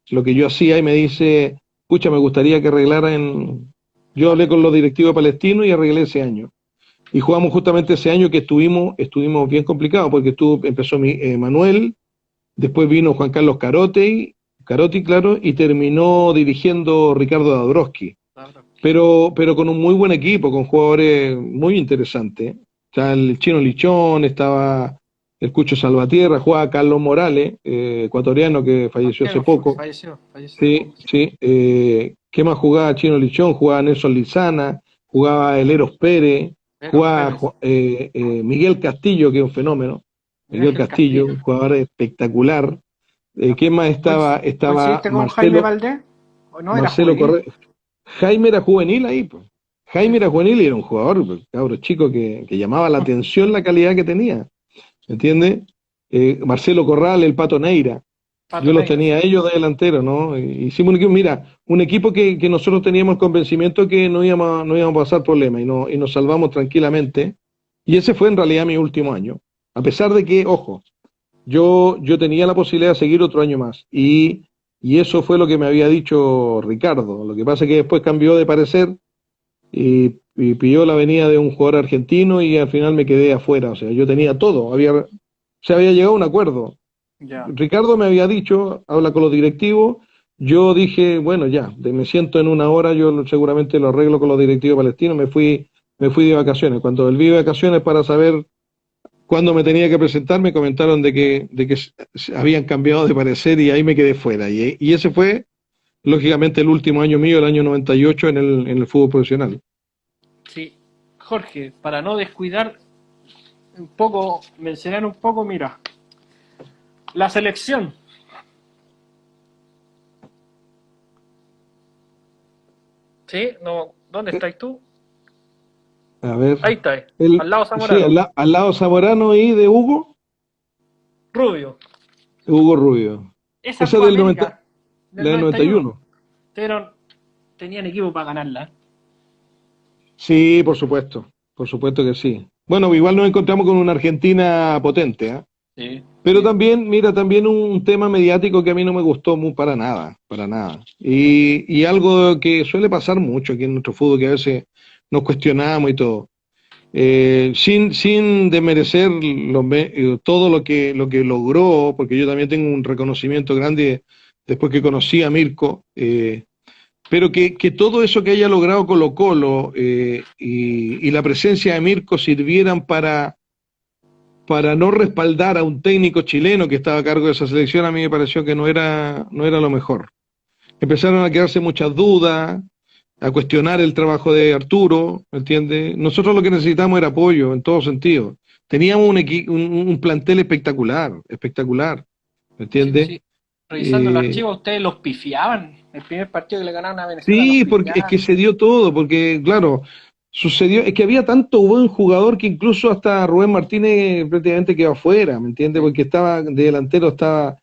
lo que yo hacía y me dice, pucha, me gustaría que arreglaran. Yo hablé con los directivos palestinos y arreglé ese año. Y jugamos justamente ese año que estuvimos bien complicados porque empezó Manuel, después vino Juan Carlos Carotti, claro, y terminó dirigiendo Ricardo Dabrowski. Pero con un muy buen equipo, con jugadores muy interesantes. Está el Chino Lichón, estaba el Cucho Salvatierra, jugaba Carlos Morales, ecuatoriano que falleció hace poco. Falleció. Sí, sí. ¿Qué más jugaba Chino Lichón? Jugaba Nelson Lizana, jugaba el Eros Pérez, jugaba Miguel Castillo, que es un fenómeno. Miguel Castillo, un jugador espectacular. ¿Quién más estaba? Estaba ¿Coincidiste con Marcelo, Jaime Valdés? ¿O no era Marcelo juvenil? Correa. Jaime era juvenil ahí, pues. Jaime era juvenil y era un jugador, pues, cabro chico, que llamaba la atención la calidad que tenía. ¿Entiendes? Marcelo Corral, el Pato Neira. Yo los tenía a ellos de delantero, ¿no? Hicimos un equipo, mira, un equipo que nosotros teníamos el convencimiento que no íbamos a pasar problemas y nos salvamos tranquilamente. Y ese fue en realidad mi último año. A pesar de que, ojo, yo tenía la posibilidad de seguir otro año más. Y eso fue lo que me había dicho Ricardo. Lo que pasa es que después cambió de parecer y pidió la venida de un jugador argentino y al final me quedé afuera. O sea, yo tenía todo. Se había llegado a un acuerdo. Ya. Ricardo me había dicho, habla con los directivos. Yo dije, bueno, ya, me siento en una hora, yo seguramente lo arreglo con los directivos palestinos. Me fui de vacaciones. Cuando volví de vacaciones para saber cuándo me tenía que presentar, me comentaron de que habían cambiado de parecer y ahí me quedé fuera. Y ese fue, lógicamente, el último año mío, el año 98, en el fútbol profesional. Sí. Jorge, para no descuidar un poco, mencionar un poco, mira, la selección. ¿Sí? No, ¿dónde estás tú? A ver. Ahí está, al lado Zamorano. Sí, al lado Zamorano y de Hugo. Rubio. Hugo Rubio. Esa Esa Copa del América 90, del 91. Pero tenían equipo para ganarla. Sí, por supuesto que sí. Bueno, igual nos encontramos con una Argentina potente, ¿eh? Sí. Pero también, mira, también un tema mediático que a mí no me gustó para nada, para nada. Y algo que suele pasar mucho aquí en nuestro fútbol, que a veces nos cuestionamos y todo. Sin desmerecer todo lo que logró, porque yo también tengo un reconocimiento grande después que conocí a Mirko, pero que todo eso que haya logrado Colo-Colo y la presencia de Mirko sirvieran para no respaldar a un técnico chileno que estaba a cargo de esa selección, a mí me pareció que no era lo mejor. Empezaron a quedarse muchas dudas, a cuestionar el trabajo de Arturo, ¿me entiendes? Nosotros lo que necesitamos era apoyo en todo sentido. Teníamos un plantel espectacular, ¿me entiendes? Sí. Revisando el archivo, ustedes los pifiaban. El primer partido que le ganaron a Venezuela Sí, los porque es pifiaban. que se dio todo, porque claro, sucedió, es que había tanto buen jugador que incluso hasta Rubén Martínez prácticamente quedó afuera, ¿me entiendes? Porque estaba de delantero, estaba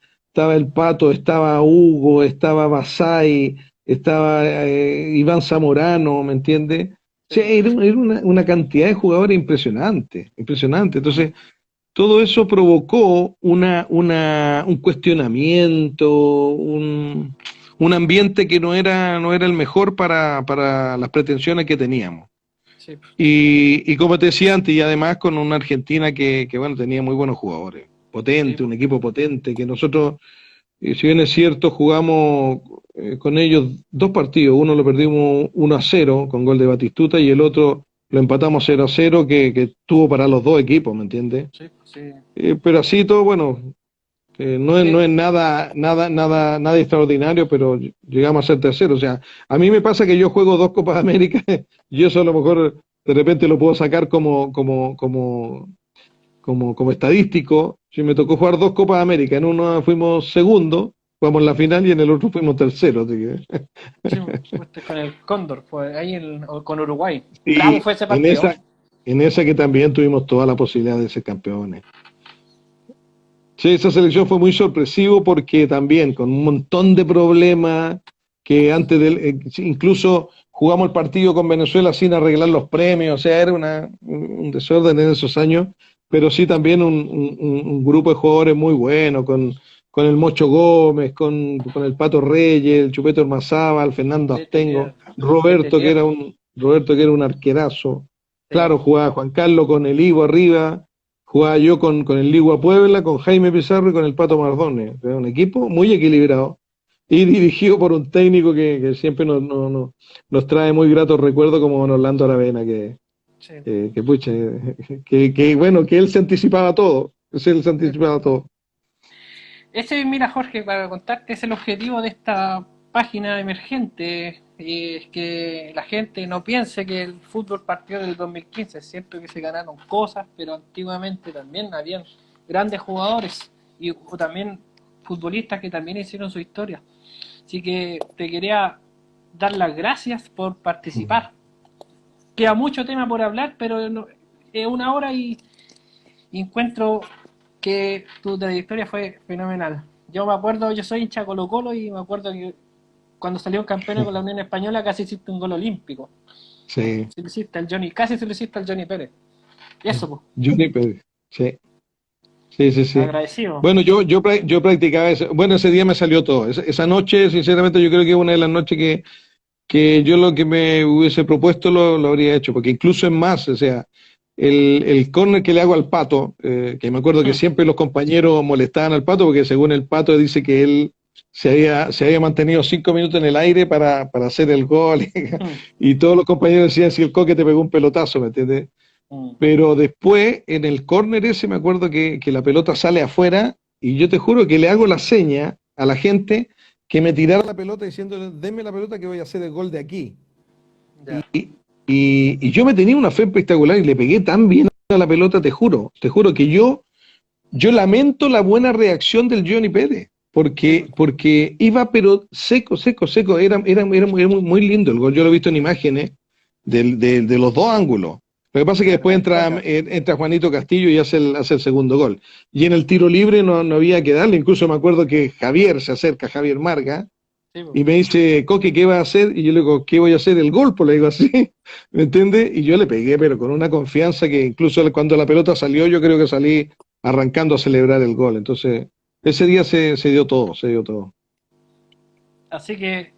el Pato, estaba Hugo, estaba Basay, estaba Iván Zamorano, ¿me entiendes? O sea, era una cantidad de jugadores impresionante, impresionante. Entonces, todo eso provocó un cuestionamiento, un ambiente que no era el mejor para las pretensiones que teníamos. Sí. Y como te decía antes, y además con una Argentina que bueno, tenía muy buenos jugadores, potente, Sí. un equipo potente, que nosotros, si bien es cierto, jugamos con ellos 2 partidos. Uno lo perdimos 1-0 con gol de Batistuta y el otro lo empatamos 0-0 que tuvo para los dos equipos, ¿me entiendes? Sí, sí. Pero así todo, bueno, no es nada extraordinario, pero llegamos a ser tercero. O sea, a mí me pasa que yo juego 2 Copas América y eso a lo mejor de repente lo puedo sacar como estadístico. Si me tocó jugar 2 Copas América, en uno fuimos segundo, jugamos la final y en el otro fuimos tercero. Así que, Sí, fuiste con el Cóndor, pues ahí o con Uruguay. Bravo y fue ese en partido. esa que también tuvimos toda la posibilidad de ser campeones. Sí, esa selección fue muy sorpresivo porque también con un montón de problemas que antes incluso jugamos el partido con Venezuela sin arreglar los premios, o sea, era un desorden en esos años, pero sí también un grupo de jugadores muy bueno, con el Mocho Gómez, con el Pato Reyes, el Chupeto Ormazábal, Fernando Astengo, Letelier, Letelier, Roberto que era un arquerazo. sí. Claro, jugaba Juan Carlos con el Ivo arriba. Jugaba yo con el Ligua Puebla, con Jaime Pizarro y con el Pato Mardones. Era un equipo muy equilibrado y dirigido por un técnico que siempre nos trae muy gratos recuerdos como don Orlando Aravena, Sí. pucha, bueno, que él se anticipaba a todo. Él se anticipaba a todo. Ese, mira, Jorge, para contarte, es el objetivo de esta página emergente. Y es que la gente no piense que el fútbol partió del 2015. Es cierto que se ganaron cosas, pero antiguamente también habían grandes jugadores o también futbolistas que también hicieron su historia. Así que te quería dar las gracias por participar. Queda mucho tema por hablar, pero es una hora y encuentro que tu trayectoria fue fenomenal. Yo me acuerdo, yo soy hincha Colo Colo y me acuerdo que cuando salió campeón con la Unión Española casi hiciste un gol olímpico. Sí, Se lo hiciste al Johnny, casi se lo hiciste al Johnny Pérez. Y eso, pues, Johnny Pérez. Sí, sí, sí, sí. agradecido. Bueno, yo practicaba eso. Bueno, ese día me salió todo. Esa noche, sinceramente, yo creo que es una de las noches que yo lo que me hubiese propuesto lo habría hecho, porque incluso es más, o sea, el córner que le hago al Pato, que me acuerdo que siempre los compañeros molestaban al Pato, porque según el Pato dice que él se había mantenido 5 minutos en el aire para hacer el gol, y todos los compañeros decían si el Coque te pegó un pelotazo, ¿me entiendes? Pero después, en el córner ese, me acuerdo que la pelota sale afuera, y yo te juro que le hago la seña a la gente que me tirara la pelota diciéndole, denme la pelota que voy a hacer el gol de aquí. Ya. Y yo me tenía una fe espectacular y le pegué tan bien a la pelota, te juro que yo lamento la buena reacción del Johnny Pérez, Sí, porque iba pero seco, seco, seco, era muy lindo el gol, yo lo he visto en imágenes de los dos ángulos. Lo que pasa es que después entra Juanito Castillo y hace el segundo gol. Y en el tiro libre no había que darle, incluso me acuerdo que Javier se acerca, Javier Marga, sí, y me dice, Coque, ¿qué vas a hacer? Y yo le digo, ¿qué voy a hacer? El gol, pues le digo así, ¿me entiendes? Y yo le pegué, pero con una confianza que incluso cuando la pelota salió, yo creo que salí arrancando a celebrar el gol. Entonces, ese día se dio todo, se dio todo. así que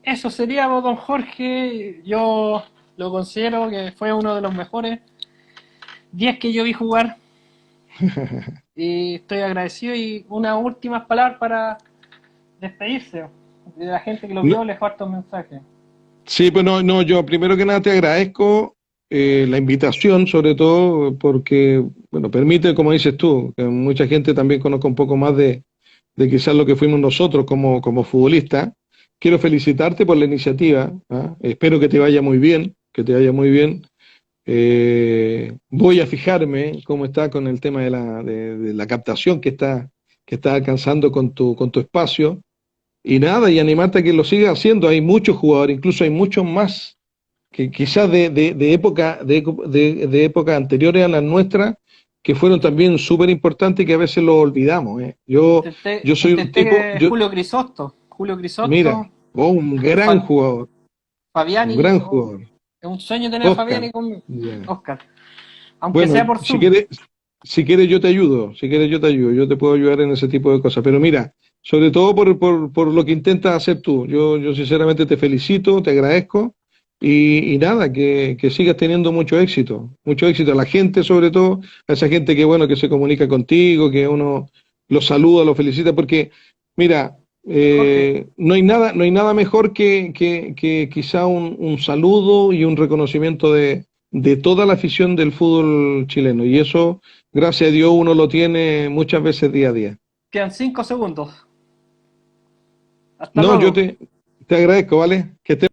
eso sería, don Jorge. Yo lo considero que fue uno de los mejores 10 que yo vi jugar. Y estoy agradecido. Y unas últimas palabras para despedirse de la gente que lo vio. Les falta un mensaje. Sí, pues no, yo primero que nada te agradezco la invitación, sobre todo porque, bueno, permite, como dices tú, que mucha gente también conozca un poco más de quizás lo que fuimos nosotros como futbolistas. Quiero felicitarte por la iniciativa, ¿ah? Espero que te vaya muy bien, que te vaya muy bien. Voy a fijarme cómo está con el tema de la captación que está alcanzando con tu espacio. Y nada, y animarte a que lo siga haciendo. Hay muchos jugadores, incluso hay muchos más que quizás de época anteriores a las nuestras, que fueron también súper importantes y que a veces lo olvidamos. Yo soy un Intenté tipo, que Julio Crisosto. Julio mira, Crisosto. un gran Fa- jugador, un Fabiani. gran Oh, jugador. es un sueño tener a Oscar. Fabiani conmigo. Ya. Oscar. Aunque Bueno, sea por si Zoom. quieres, si quieres yo te ayudo, si quieres yo te ayudo, yo te puedo ayudar en ese tipo de cosas. Pero mira, sobre todo por lo que intentas hacer tú. Yo sinceramente te felicito, te agradezco y nada, que sigas teniendo mucho éxito a la gente sobre todo, a esa gente que bueno, que se comunica contigo, que uno los saluda, los felicita, porque mira, Jorge, No hay nada mejor que quizá un saludo y un reconocimiento de toda la afición del fútbol chileno. Y eso, gracias a Dios, uno lo tiene muchas veces día a día. quedan 5 segundos. Hasta No, luego. te agradezco, ¿vale? Que estés